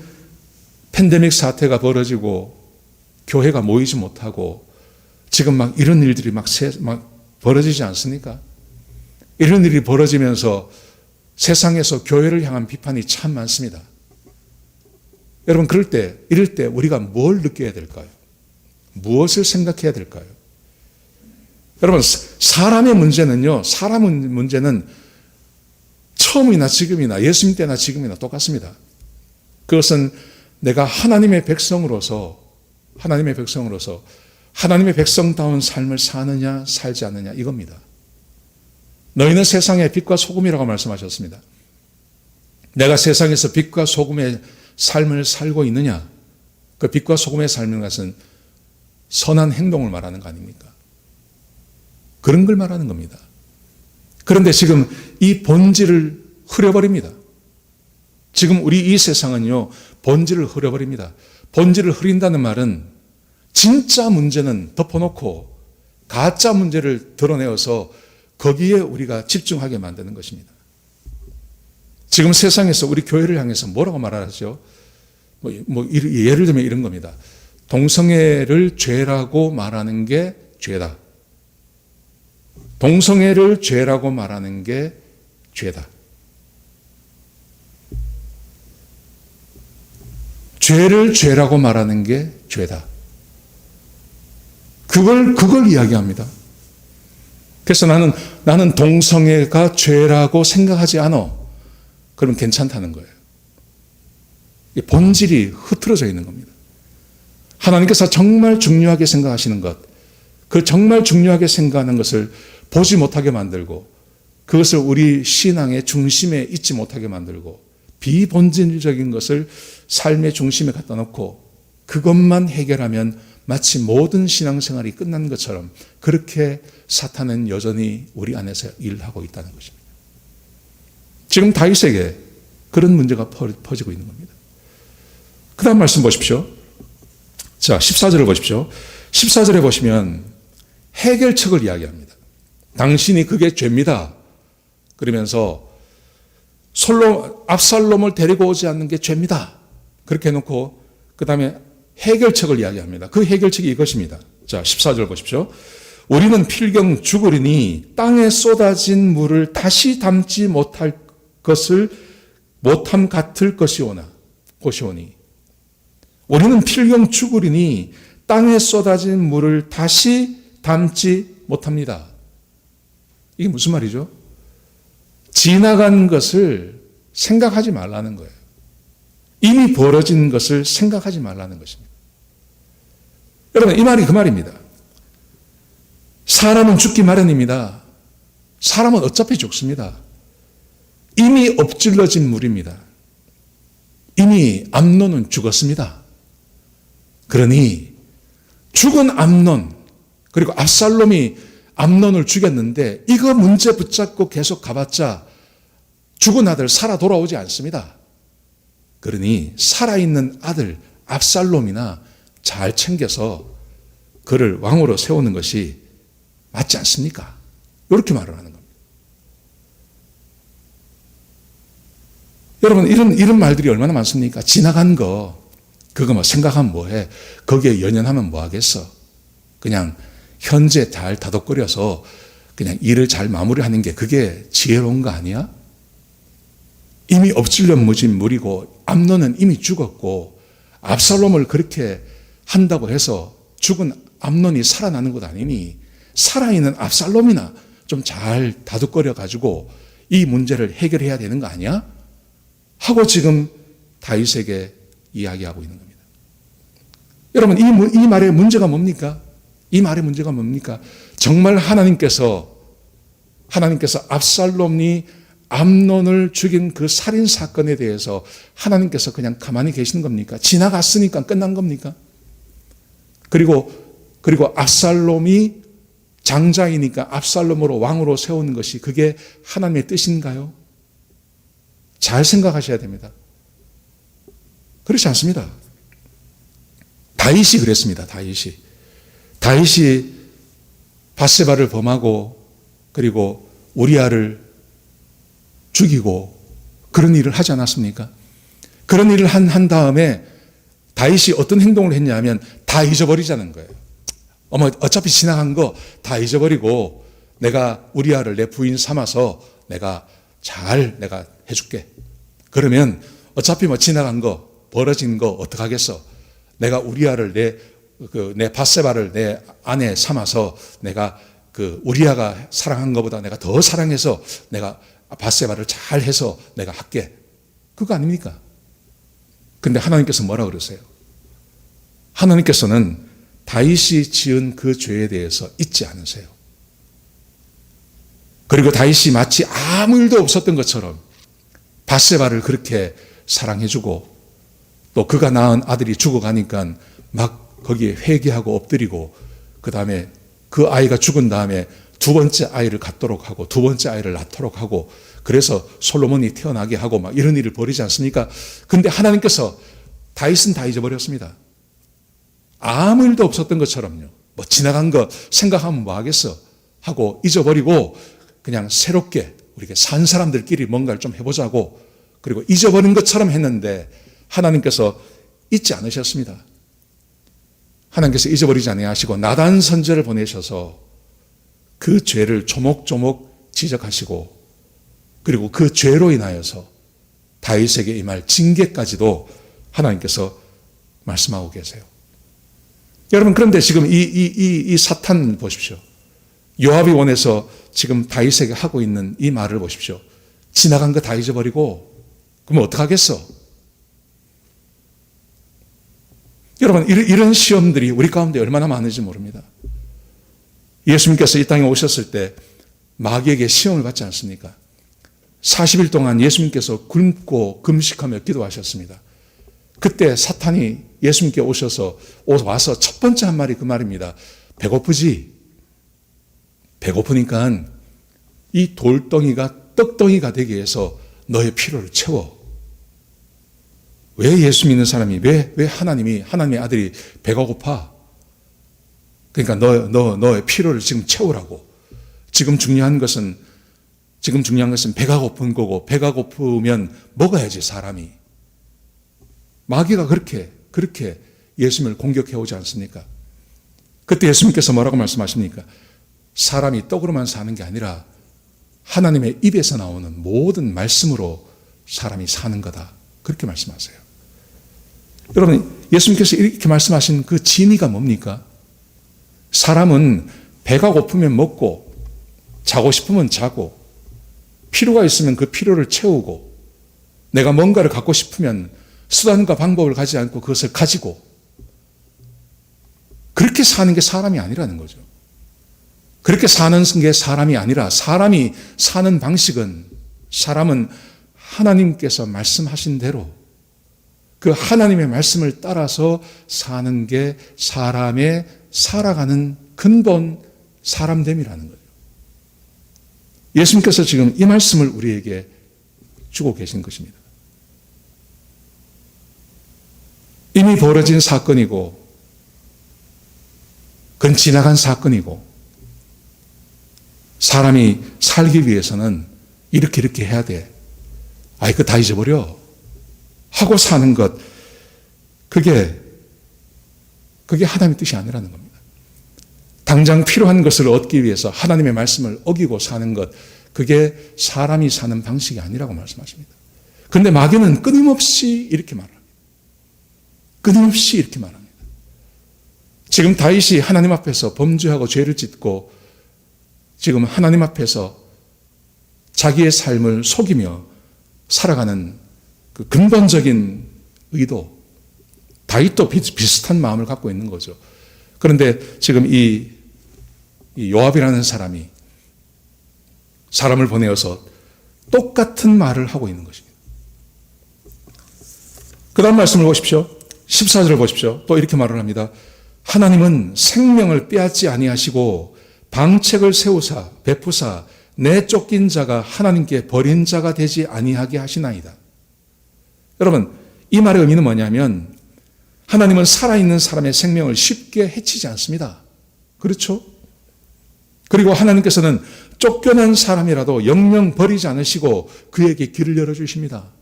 [SPEAKER 1] 팬데믹 사태가 벌어지고 교회가 모이지 못하고 지금 막 이런 일들이 막 벌어지지 않습니까? 이런 일이 벌어지면서 세상에서 교회를 향한 비판이 참 많습니다. 여러분, 이럴 때 우리가 뭘 느껴야 될까요? 무엇을 생각해야 될까요? 여러분, 사람의 문제는 처음이나 지금이나 예수님 때나 지금이나 똑같습니다. 그것은 내가 하나님의 백성으로서 하나님의 백성다운 삶을 사느냐 살지 않느냐 이겁니다. 너희는 세상의 빛과 소금이라고 말씀하셨습니다. 내가 세상에서 빛과 소금의 삶을 살고 있느냐? 그 빛과 소금의 삶인 것은 선한 행동을 말하는 거 아닙니까? 그런 걸 말하는 겁니다. 그런데 지금 이 본질을 흐려버립니다. 지금 우리 이 세상은요, 본질을 흐려버립니다. 본질을 흐린다는 말은 진짜 문제는 덮어놓고 가짜 문제를 드러내어서 거기에 우리가 집중하게 만드는 것입니다. 지금 세상에서 우리 교회를 향해서 뭐라고 말하죠? 예를 들면 이런 겁니다. 동성애를 죄라고 말하는 게 죄다. 동성애를 죄라고 말하는 게 죄다. 죄를 죄라고 말하는 게 죄다. 그걸 이야기합니다. 그래서 나는 동성애가 죄라고 생각하지 않아. 그럼 괜찮다는 거예요. 본질이 흐트러져 있는 겁니다. 하나님께서 정말 중요하게 생각하시는 것, 그 정말 중요하게 생각하는 것을 보지 못하게 만들고 그것을 우리 신앙의 중심에 있지 못하게 만들고 비본질적인 것을 삶의 중심에 갖다 놓고 그것만 해결하면 마치 모든 신앙생활이 끝난 것처럼 그렇게 사탄은 여전히 우리 안에서 일하고 있다는 것입니다. 지금 다윗에게 그런 문제가 퍼지고 있는 겁니다. 그 다음 말씀 보십시오. 자, 14절을 보십시오. 14절에 보시면 해결책을 이야기합니다. 당신이 그게 죄입니다. 그러면서 압살롬을 데리고 오지 않는 게 죄입니다. 그렇게 해놓고 그 다음에 해결책을 이야기합니다. 그 해결책이 이것입니다. 자, 14절 보십시오. 우리는 필경 죽으리니 땅에 쏟아진 물을 다시 담지 못할 것을 못함 같을 것이오니 우리는 필경 죽으리니 땅에 쏟아진 물을 다시 담지 못합니다. 이게 무슨 말이죠? 지나간 것을 생각하지 말라는 거예요. 이미 벌어진 것을 생각하지 말라는 것입니다. 여러분, 이 말이 그 말입니다. 사람은 죽기 마련입니다. 사람은 어차피 죽습니다. 이미 엎질러진 물입니다. 이미 암논은 죽었습니다. 그러니 죽은 암논, 그리고 압살롬이 암논을 죽였는데 이거 문제 붙잡고 계속 가봤자 죽은 아들 살아 돌아오지 않습니다. 그러니 살아있는 아들 압살롬이나 잘 챙겨서 그를 왕으로 세우는 것이 맞지 않습니까? 이렇게 말을 하는 겁니다. 여러분, 이런 말들이 얼마나 많습니까? 지나간 거, 그거 뭐 생각하면 뭐해? 거기에 연연하면 뭐 하겠어? 그냥 현재 잘 다독거려서 그냥 일을 잘 마무리하는 게 그게 지혜로운 거 아니야? 이미 엎질러 묻은 물이고 암논은 이미 죽었고 압살롬을 그렇게 한다고 해서 죽은 암논이 살아나는 것 아니니 살아있는 압살롬이나 좀 잘 다독거려 가지고 이 문제를 해결해야 되는 거 아니야? 하고 지금 다윗에게 이야기하고 있는 겁니다. 여러분, 이 말의 문제가 뭡니까? 이 말의 문제가 뭡니까? 정말 하나님께서 압살롬이 암논을 죽인 그 살인 사건에 대해서 하나님께서 그냥 가만히 계시는 겁니까? 지나갔으니까 끝난 겁니까? 그리고 압살롬이 장자이니까 압살롬으로 왕으로 세우는 것이 그게 하나님의 뜻인가요? 잘 생각하셔야 됩니다. 그렇지 않습니다. 다윗이 그랬습니다. 다윗이 밧세바를 범하고 그리고 우리아를 죽이고 그런 일을 하지 않았습니까? 그런 일을 한 다음에 다윗이 어떤 행동을 했냐면 다 잊어버리자는 거예요. 어차피 지나간 거 다 잊어버리고 내가 우리아를 내 부인 삼아서 내가 해줄게. 그러면 어차피 뭐 지나간 거 벌어진 거 어떡하겠어? 내가 우리아를 내 밧세바를 내 아내 삼아서 내가 그 우리아가 사랑한 것보다 내가 더 사랑해서 내가 밧세바를 잘 해서 내가 할게. 그거 아닙니까? 근데 하나님께서 뭐라 그러세요? 하나님께서는 다윗이 지은 그 죄에 대해서 잊지 않으세요. 그리고 다윗이 마치 아무 일도 없었던 것처럼 밧세바를 그렇게 사랑해주고 또 그가 낳은 아들이 죽어가니까 막 거기에 회개하고 엎드리고 그 다음에 그 아이가 죽은 다음에 두 번째 아이를 갖도록 하고 두 번째 아이를 낳도록 하고 그래서 솔로몬이 태어나게 하고 막 이런 일을 벌이지 않습니까? 근데 하나님께서 다윗은 다 잊어버렸습니다. 아무 일도 없었던 것처럼요. 뭐 지나간 거 생각하면 뭐 하겠어 하고 잊어버리고 그냥 새롭게 우리가 산 사람들끼리 뭔가를 좀 해보자고 그리고 잊어버린 것처럼 했는데 하나님께서 잊지 않으셨습니다. 하나님께서 잊어버리지 아니하시고 나단 선지자를 보내셔서 그 죄를 조목조목 지적하시고 그리고 그 죄로 인하여서 다윗에게 임할 징계까지도 하나님께서 말씀하고 계세요. 여러분 그런데 지금 이 사탄 보십시오. 요압이 원해서 지금 다윗에게 하고 있는 이 말을 보십시오. 지나간 거 다 잊어버리고 그러면 어떡하겠어? 여러분 이런 시험들이 우리 가운데 얼마나 많은지 모릅니다. 예수님께서 이 땅에 오셨을 때 마귀에게 시험을 받지 않습니까? 40일 동안 예수님께서 굶고 금식하며 기도하셨습니다. 그때 사탄이 예수님께 와서 첫 번째 한 말이 그 말입니다. 배고프지? 배고프니까 이 돌덩이가 떡덩이가 되게 해서 너의 필요를 채워. 왜 예수 믿는 사람이, 왜 하나님의 아들이 배가 고파? 그러니까 너의 필요를 지금 채우라고. 지금 중요한 것은 배가 고픈 거고, 배가 고프면 먹어야지, 사람이. 마귀가 그렇게 예수님을 공격해 오지 않습니까? 그때 예수님께서 뭐라고 말씀하십니까? 사람이 떡으로만 사는 게 아니라 하나님의 입에서 나오는 모든 말씀으로 사람이 사는 거다. 그렇게 말씀하세요. 여러분, 예수님께서 이렇게 말씀하신 그 진의가 뭡니까? 사람은 배가 고프면 먹고, 자고 싶으면 자고, 필요가 있으면 그 필요를 채우고, 내가 뭔가를 갖고 싶으면 수단과 방법을 가지지 않고 그것을 가지고, 그렇게 사는 게 사람이 아니라는 거죠. 그렇게 사는 게 사람이 아니라 사람이 사는 방식은 사람은 하나님께서 말씀하신 대로 그 하나님의 말씀을 따라서 사는 게 사람의 살아가는 근본 사람됨이라는 거죠. 예수님께서 지금 이 말씀을 우리에게 주고 계신 것입니다. 이미 벌어진 사건이고 그건 지나간 사건이고 사람이 살기 위해서는 이렇게 해야 돼. 아이, 그거 다 잊어버려. 하고 사는 것, 그게 하나님의 뜻이 아니라는 겁니다. 당장 필요한 것을 얻기 위해서 하나님의 말씀을 어기고 사는 것, 그게 사람이 사는 방식이 아니라고 말씀하십니다. 그런데 마귀는 끊임없이 이렇게 말합니다. 끊임없이 이렇게 말합니다. 지금 다윗이 하나님 앞에서 범죄하고 죄를 짓고 지금 하나님 앞에서 자기의 삶을 속이며 살아가는 그 근본적인 의도, 다윗도 비슷한 마음을 갖고 있는 거죠. 그런데 지금 이 요압이라는 사람이 사람을 보내어서 똑같은 말을 하고 있는 것입니다. 그 다음 말씀을 보십시오. 14절을 보십시오. 또 이렇게 말을 합니다. 하나님은 생명을 빼앗지 아니하시고 방책을 세우사 베푸사 내 쫓긴 자가 하나님께 버린 자가 되지 아니하게 하시나이다. 여러분, 이 말의 의미는 뭐냐면 하나님은 살아있는 사람의 생명을 쉽게 해치지 않습니다. 그렇죠? 그리고 하나님께서는 쫓겨난 사람이라도 영영 버리지 않으시고 그에게 길을 열어주십니다.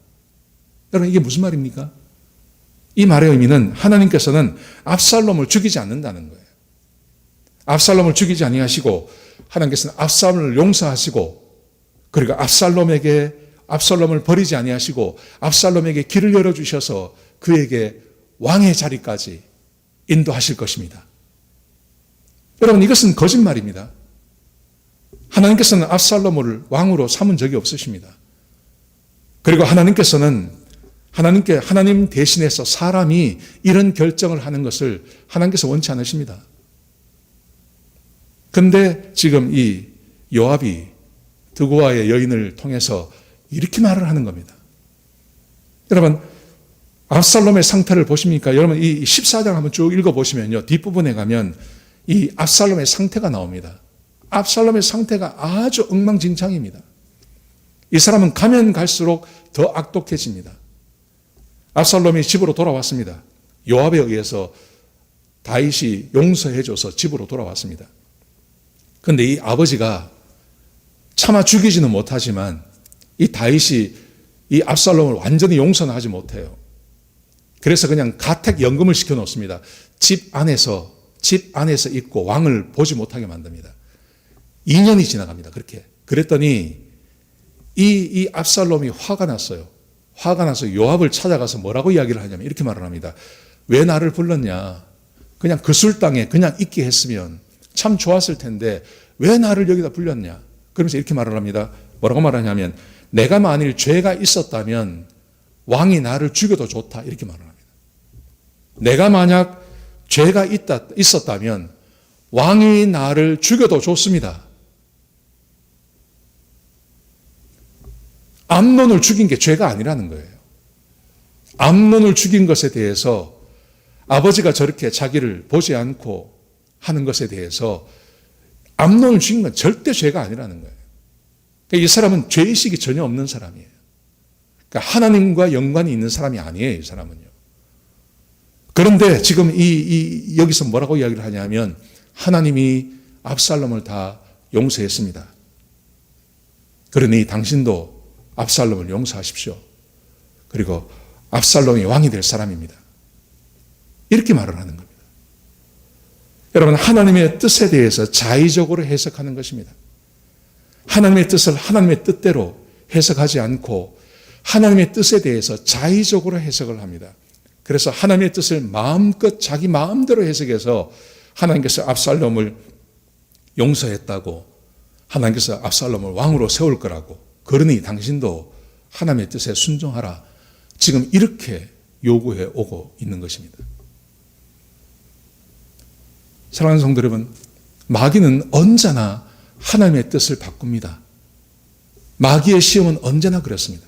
[SPEAKER 1] 여러분, 이게 무슨 말입니까? 이 말의 의미는 하나님께서는 압살롬을 죽이지 않는다는 거예요. 압살롬을 죽이지 아니하시고 하나님께서는 압살롬을 용서하시고 그리고 압살롬을 버리지 아니하시고 압살롬에게 길을 열어주셔서 그에게 왕의 자리까지 인도하실 것입니다. 여러분, 이것은 거짓말입니다. 하나님께서는 압살롬을 왕으로 삼은 적이 없으십니다. 그리고 하나님께서는 하나님 대신해서 사람이 이런 결정을 하는 것을 하나님께서 원치 않으십니다. 근데 지금 이 요압이 드고아의 여인을 통해서 이렇게 말을 하는 겁니다. 여러분, 압살롬의 상태를 보십니까? 여러분, 이 14장 한번 쭉 읽어보시면요. 뒷부분에 가면 이 압살롬의 상태가 나옵니다. 압살롬의 상태가 아주 엉망진창입니다. 이 사람은 가면 갈수록 더 악독해집니다. 압살롬이 집으로 돌아왔습니다. 요압에 의해서 다윗이 용서해줘서 집으로 돌아왔습니다. 그런데 이 아버지가 차마 죽이지는 못하지만 이 다윗이 이 압살롬을 완전히 용서는 하지 못해요. 그래서 그냥 가택연금을 시켜놓습니다. 집 안에서 있고 왕을 보지 못하게 만듭니다. 2년이 지나갑니다. 그렇게. 그랬더니 이 압살롬이 화가 났어요. 화가 나서 요압을 찾아가서 뭐라고 이야기를 하냐면 이렇게 말을 합니다. 왜 나를 불렀냐? 그냥 그 술땅에 그냥 있게 했으면 참 좋았을 텐데 왜 나를 여기다 불렀냐? 그러면서 이렇게 말을 합니다. 뭐라고 말하냐면 내가 만일 죄가 있었다면 왕이 나를 죽여도 좋다. 이렇게 말을 합니다. 내가 만약 죄가 있었다면 왕이 나를 죽여도 좋습니다. 암논을 죽인 게 죄가 아니라는 거예요. 암논을 죽인 것에 대해서 아버지가 저렇게 자기를 보지 않고 하는 것에 대해서 암논을 죽인 건 절대 죄가 아니라는 거예요. 그러니까 이 사람은 죄의식이 전혀 없는 사람이에요. 그러니까 하나님과 연관이 있는 사람이 아니에요, 이 사람은요. 그런데 지금 여기서 뭐라고 이야기를 하냐면 하나님이 압살롬을 다 용서했습니다. 그러니 당신도 압살롬을 용서하십시오. 그리고 압살롬이 왕이 될 사람입니다. 이렇게 말을 하는 겁니다. 여러분, 하나님의 뜻에 대해서 자의적으로 해석하는 것입니다. 하나님의 뜻을 하나님의 뜻대로 해석하지 않고 하나님의 뜻에 대해서 자의적으로 해석을 합니다. 그래서 하나님의 뜻을 마음껏 자기 마음대로 해석해서 하나님께서 압살롬을 용서했다고, 하나님께서 압살롬을 왕으로 세울 거라고, 그러니 당신도 하나님의 뜻에 순종하라. 지금 이렇게 요구해 오고 있는 것입니다. 사랑하는 성도 여러분, 마귀는 언제나 하나님의 뜻을 바꿉니다. 마귀의 시험은 언제나 그렇습니다.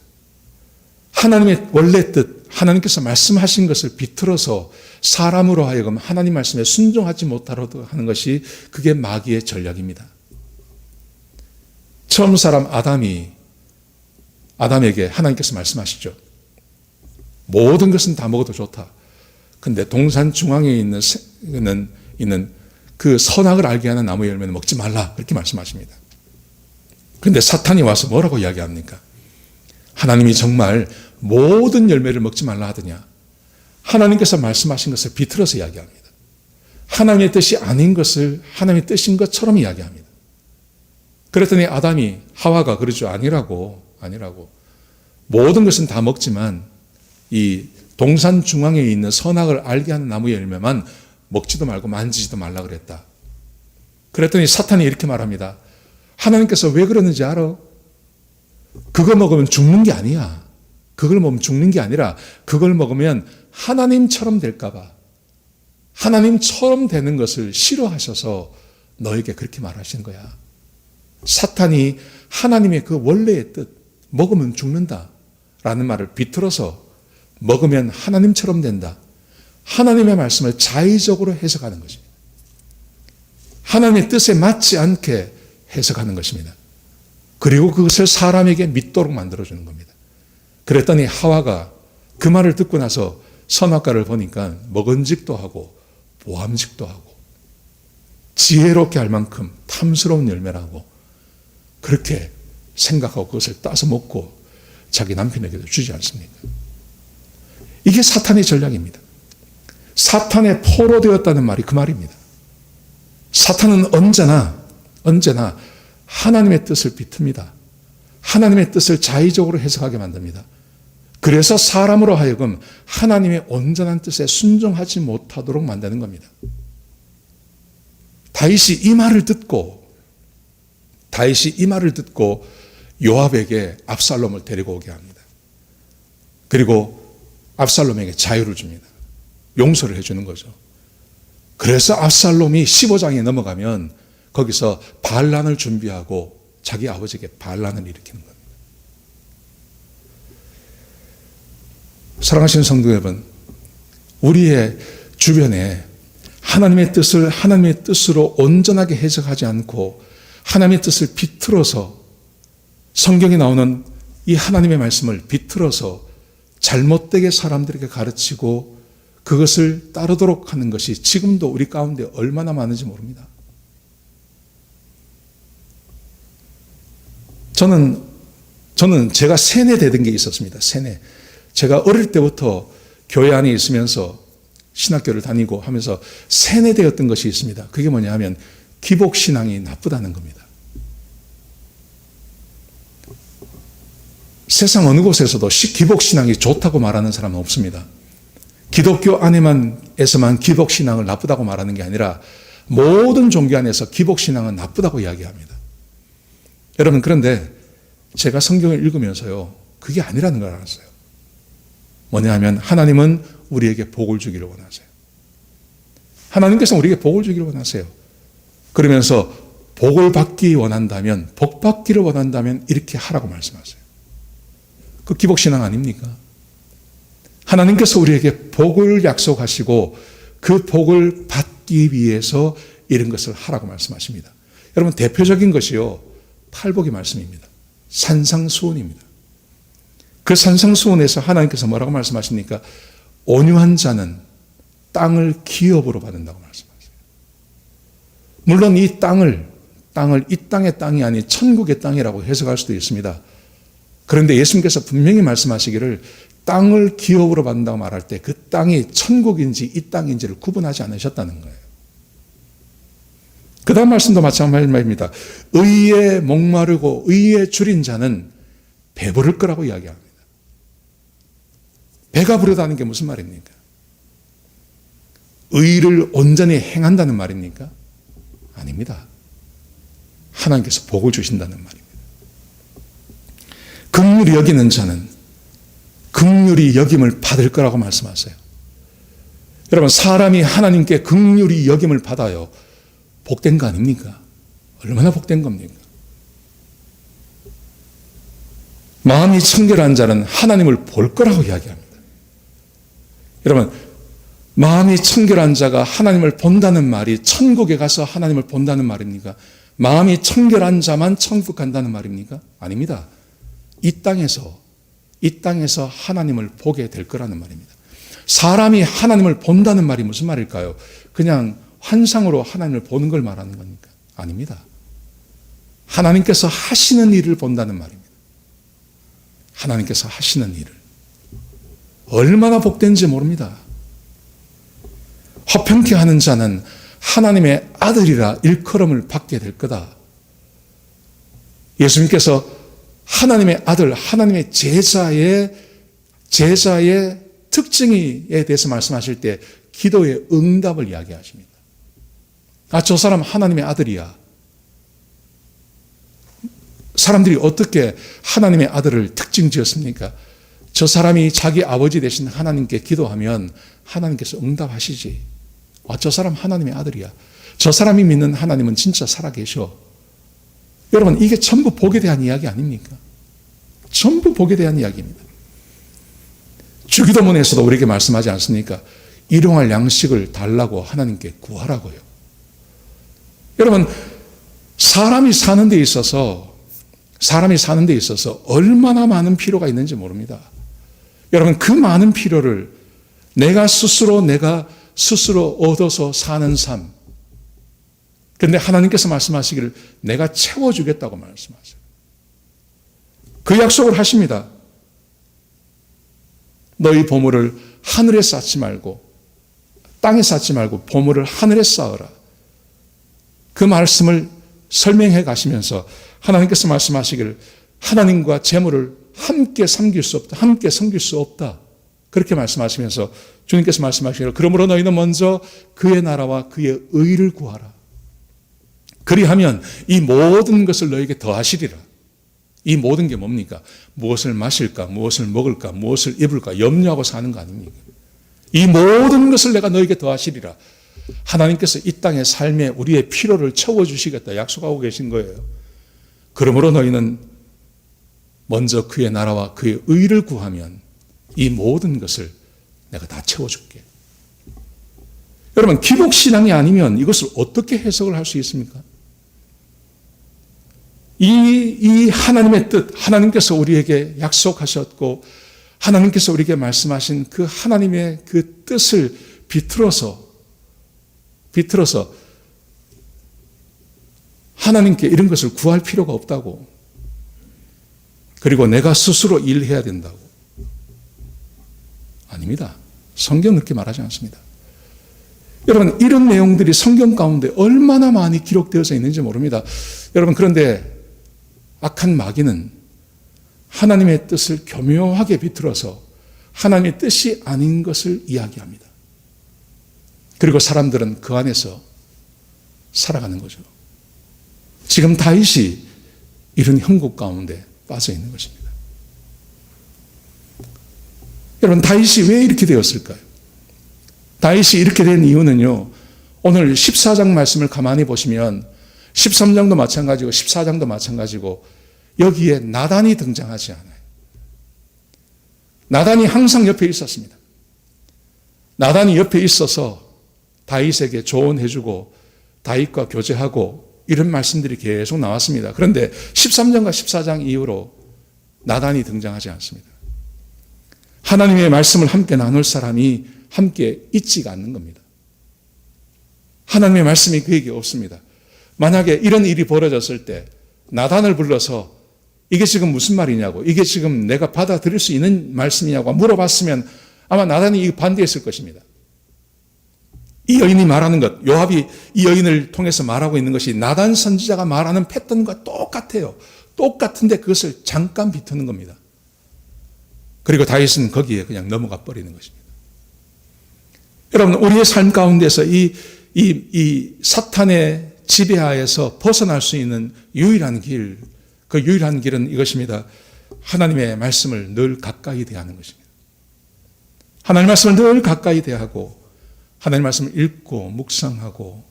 [SPEAKER 1] 하나님의 원래 뜻, 하나님께서 말씀하신 것을 비틀어서 사람으로 하여금 하나님 말씀에 순종하지 못하도록 하는 것이 그게 마귀의 전략입니다. 처음 사람 아담에게 하나님께서 말씀하시죠. 모든 것은 다 먹어도 좋다. 근데 동산 중앙에 있는 그 선악을 알게 하는 나무 열매는 먹지 말라. 그렇게 말씀하십니다. 근데 사탄이 와서 뭐라고 이야기합니까? 하나님이 정말 모든 열매를 먹지 말라 하더냐? 하나님께서 말씀하신 것을 비틀어서 이야기합니다. 하나님의 뜻이 아닌 것을 하나님의 뜻인 것처럼 이야기합니다. 그랬더니 하와가 그러죠. 아니라고. 모든 것은 다 먹지만 이 동산 중앙에 있는 선악을 알게 하는 나무 열매만 먹지도 말고 만지지도 말라 그랬다. 그랬더니 사탄이 이렇게 말합니다. 하나님께서 왜 그러는지 알아? 그거 먹으면 죽는 게 아니야. 그걸 먹으면 죽는 게 아니라 그걸 먹으면 하나님처럼 될까 봐. 하나님처럼 되는 것을 싫어하셔서 너에게 그렇게 말하신 거야. 사탄이 하나님의 그 원래의 뜻, 먹으면 죽는다 라는 말을 비틀어서 먹으면 하나님처럼 된다. 하나님의 말씀을 자의적으로 해석하는 것입니다. 하나님의 뜻에 맞지 않게 해석하는 것입니다. 그리고 그것을 사람에게 믿도록 만들어주는 겁니다. 그랬더니 하와가 그 말을 듣고 나서 선악과를 보니까 먹은직도 하고 보암직도 하고 지혜롭게 할 만큼 탐스러운 열매라고 그렇게 생각하고 그것을 따서 먹고 자기 남편에게도 주지 않습니까? 이게 사탄의 전략입니다. 사탄의 포로 되었다는 말이 그 말입니다. 사탄은 언제나 하나님의 뜻을 비틉니다. 하나님의 뜻을 자의적으로 해석하게 만듭니다. 그래서 사람으로 하여금 하나님의 온전한 뜻에 순종하지 못하도록 만드는 겁니다. 다윗이 이 말을 듣고 요압에게 압살롬을 데리고 오게 합니다. 그리고 압살롬에게 자유를 줍니다. 용서를 해주는 거죠. 그래서 압살롬이 15장에 넘어가면 거기서 반란을 준비하고 자기 아버지에게 반란을 일으키는 겁니다. 사랑하시는 성도 여러분, 우리의 주변에 하나님의 뜻으로 온전하게 해석하지 않고 하나님의 뜻을 비틀어서 성경에 나오는 이 하나님의 말씀을 비틀어서 잘못되게 사람들에게 가르치고 그것을 따르도록 하는 것이 지금도 우리 가운데 얼마나 많은지 모릅니다. 저는 제가 세뇌되던 게 있었습니다. 세뇌. 제가 어릴 때부터 교회 안에 있으면서 신학교를 다니고 하면서 세뇌되었던 것이 있습니다. 그게 뭐냐 하면 기복신앙이 나쁘다는 겁니다. 세상 어느 곳에서도 기복신앙이 좋다고 말하는 사람은 없습니다. 기독교 안에서만 기복신앙을 나쁘다고 말하는 게 아니라 모든 종교 안에서 기복신앙은 나쁘다고 이야기합니다. 여러분, 그런데 제가 성경을 읽으면서요, 그게 아니라는 걸 알았어요. 뭐냐 하면 하나님은 우리에게 복을 주기를 원하세요. 하나님께서 우리에게 복을 주기를 원하세요. 그러면서 복을 받기 원한다면, 복 받기를 원한다면 이렇게 하라고 말씀하세요. 그 기복신앙 아닙니까? 하나님께서 우리에게 복을 약속하시고 그 복을 받기 위해서 이런 것을 하라고 말씀하십니다. 여러분, 대표적인 것이요, 팔복의 말씀입니다. 산상수훈입니다. 그 산상수훈에서 하나님께서 뭐라고 말씀하십니까? 온유한 자는 땅을 기업으로 받는다고 말씀하세요. 물론 이 땅을 이 땅의 땅이 아닌 천국의 땅이라고 해석할 수도 있습니다. 그런데 예수님께서 분명히 말씀하시기를 땅을 기업으로 받는다고 말할 때 그 땅이 천국인지 이 땅인지를 구분하지 않으셨다는 거예요. 그 다음 말씀도 마찬가지입니다. 의에 목마르고 의에 줄인 자는 배부를 거라고 이야기합니다. 배가 부르다는 게 무슨 말입니까? 의를 온전히 행한다는 말입니까? 아닙니다. 하나님께서 복을 주신다는 말입니다. 긍휼히 여기는 자는 긍휼히 여김을 받을 거라고 말씀하세요. 여러분, 사람이 하나님께 긍휼히 여김을 받아요. 복된 거 아닙니까? 얼마나 복된 겁니까? 마음이 청결한 자는 하나님을 볼 거라고 이야기합니다. 여러분, 마음이 청결한 자가 하나님을 본다는 말이 천국에 가서 하나님을 본다는 말입니까? 마음이 청결한 자만 천국 간다는 말입니까? 아닙니다. 이 땅에서 하나님을 보게 될 거라는 말입니다. 사람이 하나님을 본다는 말이 무슨 말일까요? 그냥 환상으로 하나님을 보는 걸 말하는 겁니까? 아닙니다. 하나님께서 하시는 일을 본다는 말입니다. 하나님께서 하시는 일을. 얼마나 복된지 모릅니다. 화평케 하는 자는 하나님의 아들이라 일컬음을 받게 될 거다. 예수님께서 하나님의 아들, 하나님의 제자의 특징에 대해서 말씀하실 때 기도의 응답을 이야기하십니다. 아, 저 사람 하나님의 아들이야. 사람들이 어떻게 하나님의 아들을 특징 지었습니까? 저 사람이 자기 아버지 되신 하나님께 기도하면 하나님께서 응답하시지. 아, 저 사람 하나님의 아들이야. 저 사람이 믿는 하나님은 진짜 살아계셔. 여러분, 이게 전부 복에 대한 이야기 아닙니까? 전부 복에 대한 이야기입니다. 주기도문에서도 우리에게 말씀하지 않습니까? 일용할 양식을 달라고 하나님께 구하라고요. 여러분, 사람이 사는 데 있어서 얼마나 많은 필요가 있는지 모릅니다. 여러분, 그 많은 필요를 내가 스스로 얻어서 사는 삶. 그런데 하나님께서 말씀하시기를 내가 채워주겠다고 말씀하세요. 그 약속을 하십니다. 너희 보물을 하늘에 쌓지 말고 땅에 쌓지 말고 보물을 하늘에 쌓으라. 그 말씀을 설명해 가시면서 하나님께서 말씀하시기를 하나님과 재물을 함께 섬길 수 없다. 함께 섬길 수 없다. 그렇게 말씀하시면서 주님께서 말씀하시기를 그러므로 너희는 먼저 그의 나라와 그의 의를 구하라. 그리하면 이 모든 것을 너에게 더하시리라. 이 모든 게 뭡니까? 무엇을 마실까, 무엇을 먹을까, 무엇을 입을까 염려하고 사는 거 아닙니까? 이 모든 것을 내가 너에게 더하시리라. 하나님께서 이 땅의 삶에 우리의 필요를 채워주시겠다 약속하고 계신 거예요. 그러므로 너희는 먼저 그의 나라와 그의 의를 구하면 이 모든 것을 내가 다 채워줄게. 여러분, 기복신앙이 아니면 이것을 어떻게 해석을 할 수 있습니까? 이 하나님의 뜻, 하나님께서 우리에게 약속하셨고 하나님께서 우리에게 말씀하신 그 하나님의 그 뜻을 비틀어서 하나님께 이런 것을 구할 필요가 없다고, 그리고 내가 스스로 일해야 된다고. 아닙니다. 성경은 그렇게 말하지 않습니다. 여러분, 이런 내용들이 성경 가운데 얼마나 많이 기록되어져 있는지 모릅니다. 여러분, 그런데 악한 마귀는 하나님의 뜻을 교묘하게 비틀어서 하나님의 뜻이 아닌 것을 이야기합니다. 그리고 사람들은 그 안에서 살아가는 거죠. 지금 다윗이 이런 형국 가운데 빠져 있는 것입니다. 여러분, 다윗이 왜 이렇게 되었을까요? 다윗이 이렇게 된 이유는요, 오늘 14장 말씀을 가만히 보시면 13장도 마찬가지고 14장도 마찬가지고 여기에 나단이 등장하지 않아요. 나단이 항상 옆에 있었습니다. 나단이 옆에 있어서 다윗에게 조언해주고 다윗과 교제하고 이런 말씀들이 계속 나왔습니다. 그런데 13장과 14장 이후로 나단이 등장하지 않습니다. 하나님의 말씀을 함께 나눌 사람이 함께 있지가 않는 겁니다. 하나님의 말씀이 그에게 없습니다. 만약에 이런 일이 벌어졌을 때 나단을 불러서 이게 지금 무슨 말이냐고, 이게 지금 내가 받아들일 수 있는 말씀이냐고 물어봤으면 아마 나단이 반대했을 것입니다. 이 여인이 말하는 것, 요압이 이 여인을 통해서 말하고 있는 것이 나단 선지자가 말하는 패턴과 똑같아요. 똑같은데 그것을 잠깐 비트는 겁니다. 그리고 다윗은 거기에 그냥 넘어가 버리는 것입니다. 여러분, 우리의 삶 가운데서 이 사탄의 지배하에서 벗어날 수 있는 유일한 길, 그 유일한 길은 이것입니다. 하나님의 말씀을 늘 가까이 대하는 것입니다. 하나님의 말씀을 늘 가까이 대하고 하나님의 말씀을 읽고 묵상하고,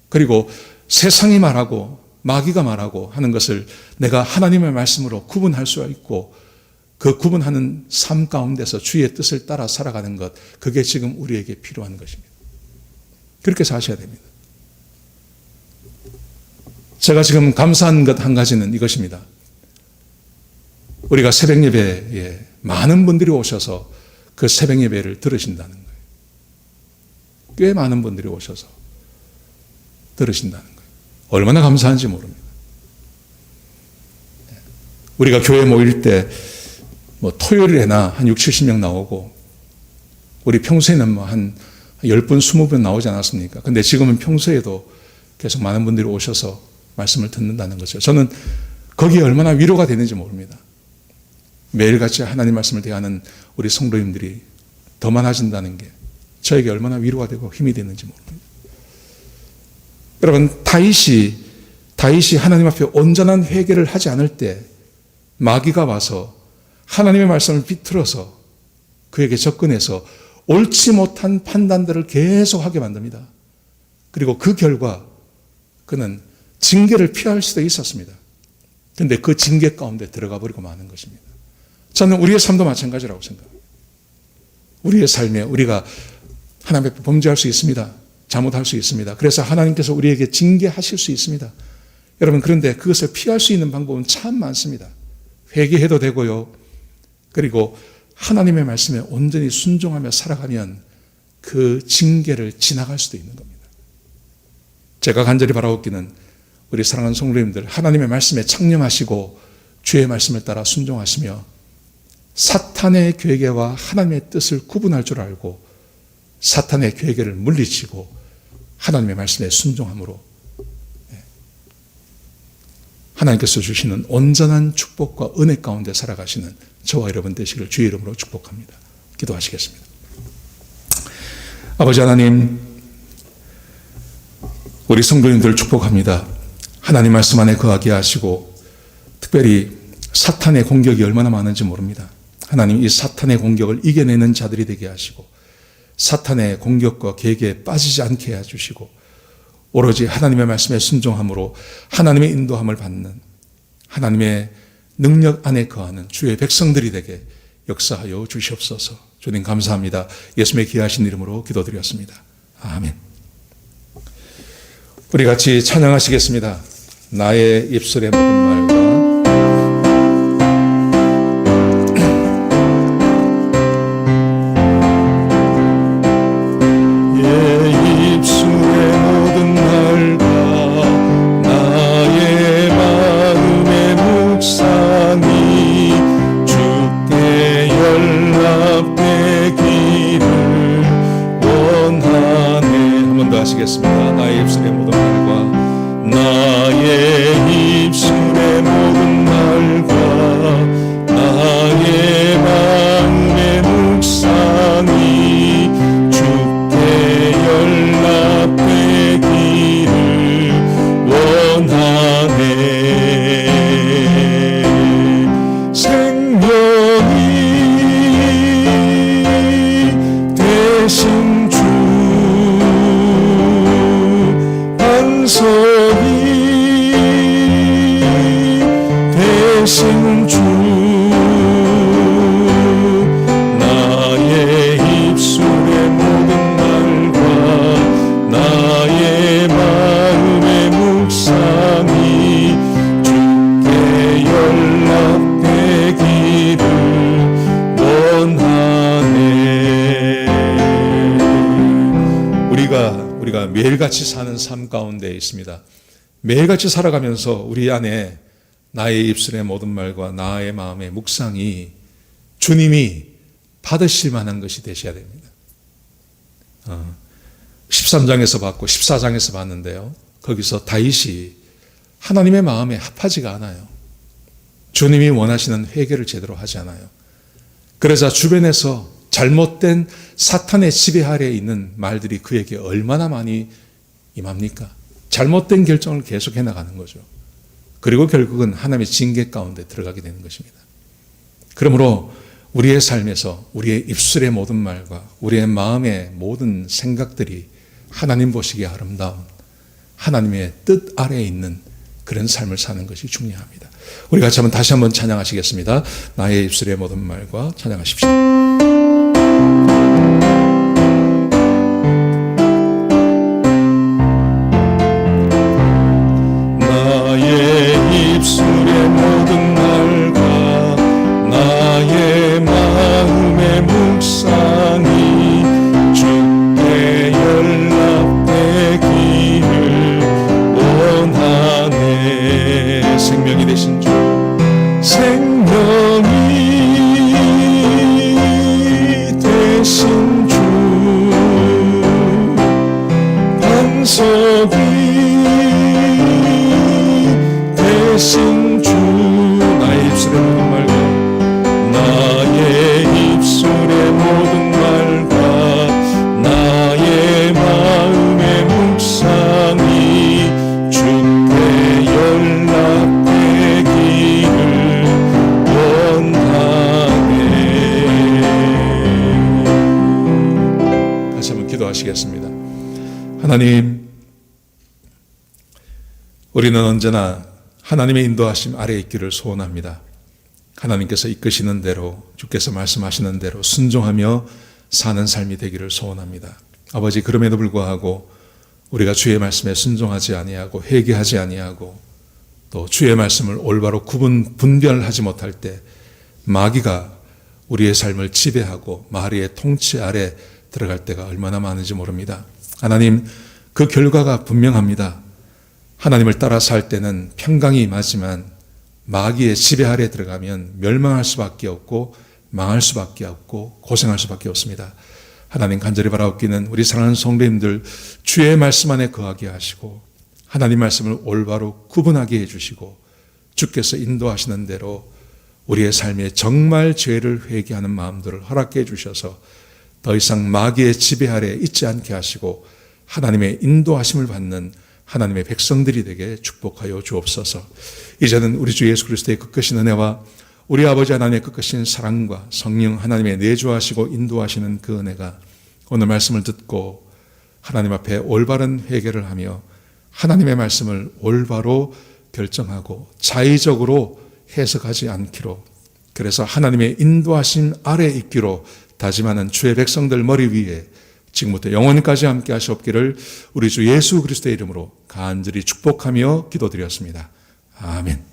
[SPEAKER 1] 그리고 세상이 말하고 마귀가 말하고 하는 것을 내가 하나님의 말씀으로 구분할 수가 있고, 그 구분하는 삶 가운데서 주의 뜻을 따라 살아가는 것, 그게 지금 우리에게 필요한 것입니다. 그렇게 사셔야 됩니다. 제가 지금 감사한 것 한 가지는 이것입니다. 우리가 새벽 예배에 많은 분들이 오셔서 그 새벽 예배를 들으신다는 거예요. 꽤 많은 분들이 오셔서 들으신다는 거예요. 얼마나 감사한지 모릅니다. 우리가 교회 모일 때 토요일에나 한 60, 70명 나오고, 우리 평소에는 한 10분, 20분 나오지 않았습니까? 근데 지금은 평소에도 계속 많은 분들이 오셔서 말씀을 듣는다는 거죠. 저는 거기에 얼마나 위로가 되는지 모릅니다. 매일같이 하나님 말씀을 대하는 우리 성도님들이 더 많아진다는 게 저에게 얼마나 위로가 되고 힘이 되는지 모릅니다. 여러분, 다윗이 하나님 앞에 온전한 회개를 하지 않을 때 마귀가 와서 하나님의 말씀을 비틀어서 그에게 접근해서 옳지 못한 판단들을 계속하게 만듭니다. 그리고 그 결과 그는 징계를 피할 수도 있었습니다. 그런데 그 징계 가운데 들어가 버리고 마는 것입니다. 저는 우리의 삶도 마찬가지라고 생각합니다. 우리의 삶에 우리가 하나님 앞에 범죄할 수 있습니다. 잘못할 수 있습니다. 그래서 하나님께서 우리에게 징계하실 수 있습니다. 여러분, 그런데 그것을 피할 수 있는 방법은 참 많습니다. 회개해도 되고요. 그리고 하나님의 말씀에 온전히 순종하며 살아가면 그 징계를 지나갈 수도 있는 겁니다. 제가 간절히 바라옵기는 우리 사랑하는 성도님들, 하나님의 말씀에 창념하시고 주의 말씀을 따라 순종하시며 사탄의 괴계와 하나님의 뜻을 구분할 줄 알고 사탄의 괴계를 물리치고 하나님의 말씀에 순종함으로 하나님께서 주시는 온전한 축복과 은혜 가운데 살아가시는 저와 여러분 되시기를 주의 이름으로 축복합니다. 기도하시겠습니다. 아버지 하나님, 우리 성도님들 축복합니다. 하나님 말씀 안에 거하게 하시고 특별히 사탄의 공격이 얼마나 많은지 모릅니다. 하나님 이 사탄의 공격을 이겨내는 자들이 되게 하시고 사탄의 공격과 계계에 빠지지 않게 해주시고 오로지 하나님의 말씀에 순종함으로 하나님의 인도함을 받는 하나님의 능력 안에 거하는 주의 백성들이 되게 역사하여 주시옵소서. 주님 감사합니다. 예수님의 귀하신 이름으로 기도드렸습니다. 아멘. 우리 같이 찬양하시겠습니다. 나의 입술의 모든 말과
[SPEAKER 2] 입술의 모든 말과 나의 마음의 묵상이 주께 연락되기를 원하네.
[SPEAKER 1] 한 번 더 하시겠습니다. 나의 입술의 모든 말과
[SPEAKER 2] 나의 입술의 모든 말과 나의 마음의 묵상이 주께 연락되기를 원하네. 생명이 되신 주 반석이 되신 주 나의 입술의 모든 말과 나의 마음의 묵상이 주께 연락되기를 원하네.
[SPEAKER 1] 우리가 매일같이 사는 삶 가운데 있습니다. 매일같이 살아가면서 우리 안에 나의 입술의 모든 말과 나의 마음의 묵상이 주님이 받으실 만한 것이 되셔야 됩니다. 13장에서 봤고 14장에서 봤는데요. 거기서 다윗이 하나님의 마음에 합하지가 않아요. 주님이 원하시는 회개를 제대로 하지 않아요. 그러자 주변에서 잘못된 사탄의 지배 아래에 있는 말들이 그에게 얼마나 많이 임합니까? 잘못된 결정을 계속해 나가는 거죠. 그리고 결국은 하나님의 징계 가운데 들어가게 되는 것입니다. 그러므로 우리의 삶에서 우리의 입술의 모든 말과 우리의 마음의 모든 생각들이 하나님 보시기에 아름다운 하나님의 뜻 아래에 있는 그런 삶을 사는 것이 중요합니다. 우리 같이 한번 다시 한번 찬양하시겠습니다. 나의 입술의 모든 말과 찬양하십시오.
[SPEAKER 2] 나의 입술의 모든 말과 나의 마음의 묵상이 주께 연락되기를 원하네.
[SPEAKER 1] 생명이 되신 주
[SPEAKER 2] 생명이 되신 주 반석이 되신 주
[SPEAKER 1] 나의 입술의 모든 말과
[SPEAKER 2] 나의 입술의 모든 말과 나의 마음의 묵상이 주께 연락되기를 원하네.
[SPEAKER 1] 다시 한번 기도하시겠습니다. 하나님, 우리는 언제나 하나님의 인도하심 아래에 있기를 소원합니다. 하나님께서 이끄시는 대로, 주께서 말씀하시는 대로 순종하며 사는 삶이 되기를 소원합니다. 아버지, 그럼에도 불구하고 우리가 주의 말씀에 순종하지 아니하고 회개하지 아니하고 또 주의 말씀을 올바로 분별하지 못할 때 마귀가 우리의 삶을 지배하고 마귀의 통치 아래 들어갈 때가 얼마나 많은지 모릅니다. 하나님, 그 결과가 분명합니다. 하나님을 따라 살 때는 평강이 임하지만 마귀의 지배 아래 들어가면 멸망할 수밖에 없고 망할 수밖에 없고 고생할 수밖에 없습니다. 하나님, 간절히 바라옵기는 우리 사랑하는 성도님들 주의 말씀 안에 거하게 하시고 하나님 말씀을 올바로 구분하게 해주시고 주께서 인도하시는 대로 우리의 삶에 정말 죄를 회개하는 마음들을 허락해 주셔서 더 이상 마귀의 지배 아래 있지 않게 하시고 하나님의 인도하심을 받는 하나님의 백성들이 되게 축복하여 주옵소서. 이제는 우리 주 예수 그리스도의 끝까신 은혜와 우리 아버지 하나님의 끝까신 사랑과 성령 하나님의 내주하시고 인도하시는 그 은혜가 오늘 말씀을 듣고 하나님 앞에 올바른 회개를 하며 하나님의 말씀을 올바로 결정하고 자의적으로 해석하지 않기로, 그래서 하나님의 인도하심 아래 있기로 다짐하는 주의 백성들 머리 위에 지금부터 영원까지 함께 하시옵기를 우리 주 예수 그리스도의 이름으로 간절히 축복하며 기도드렸습니다. 아멘.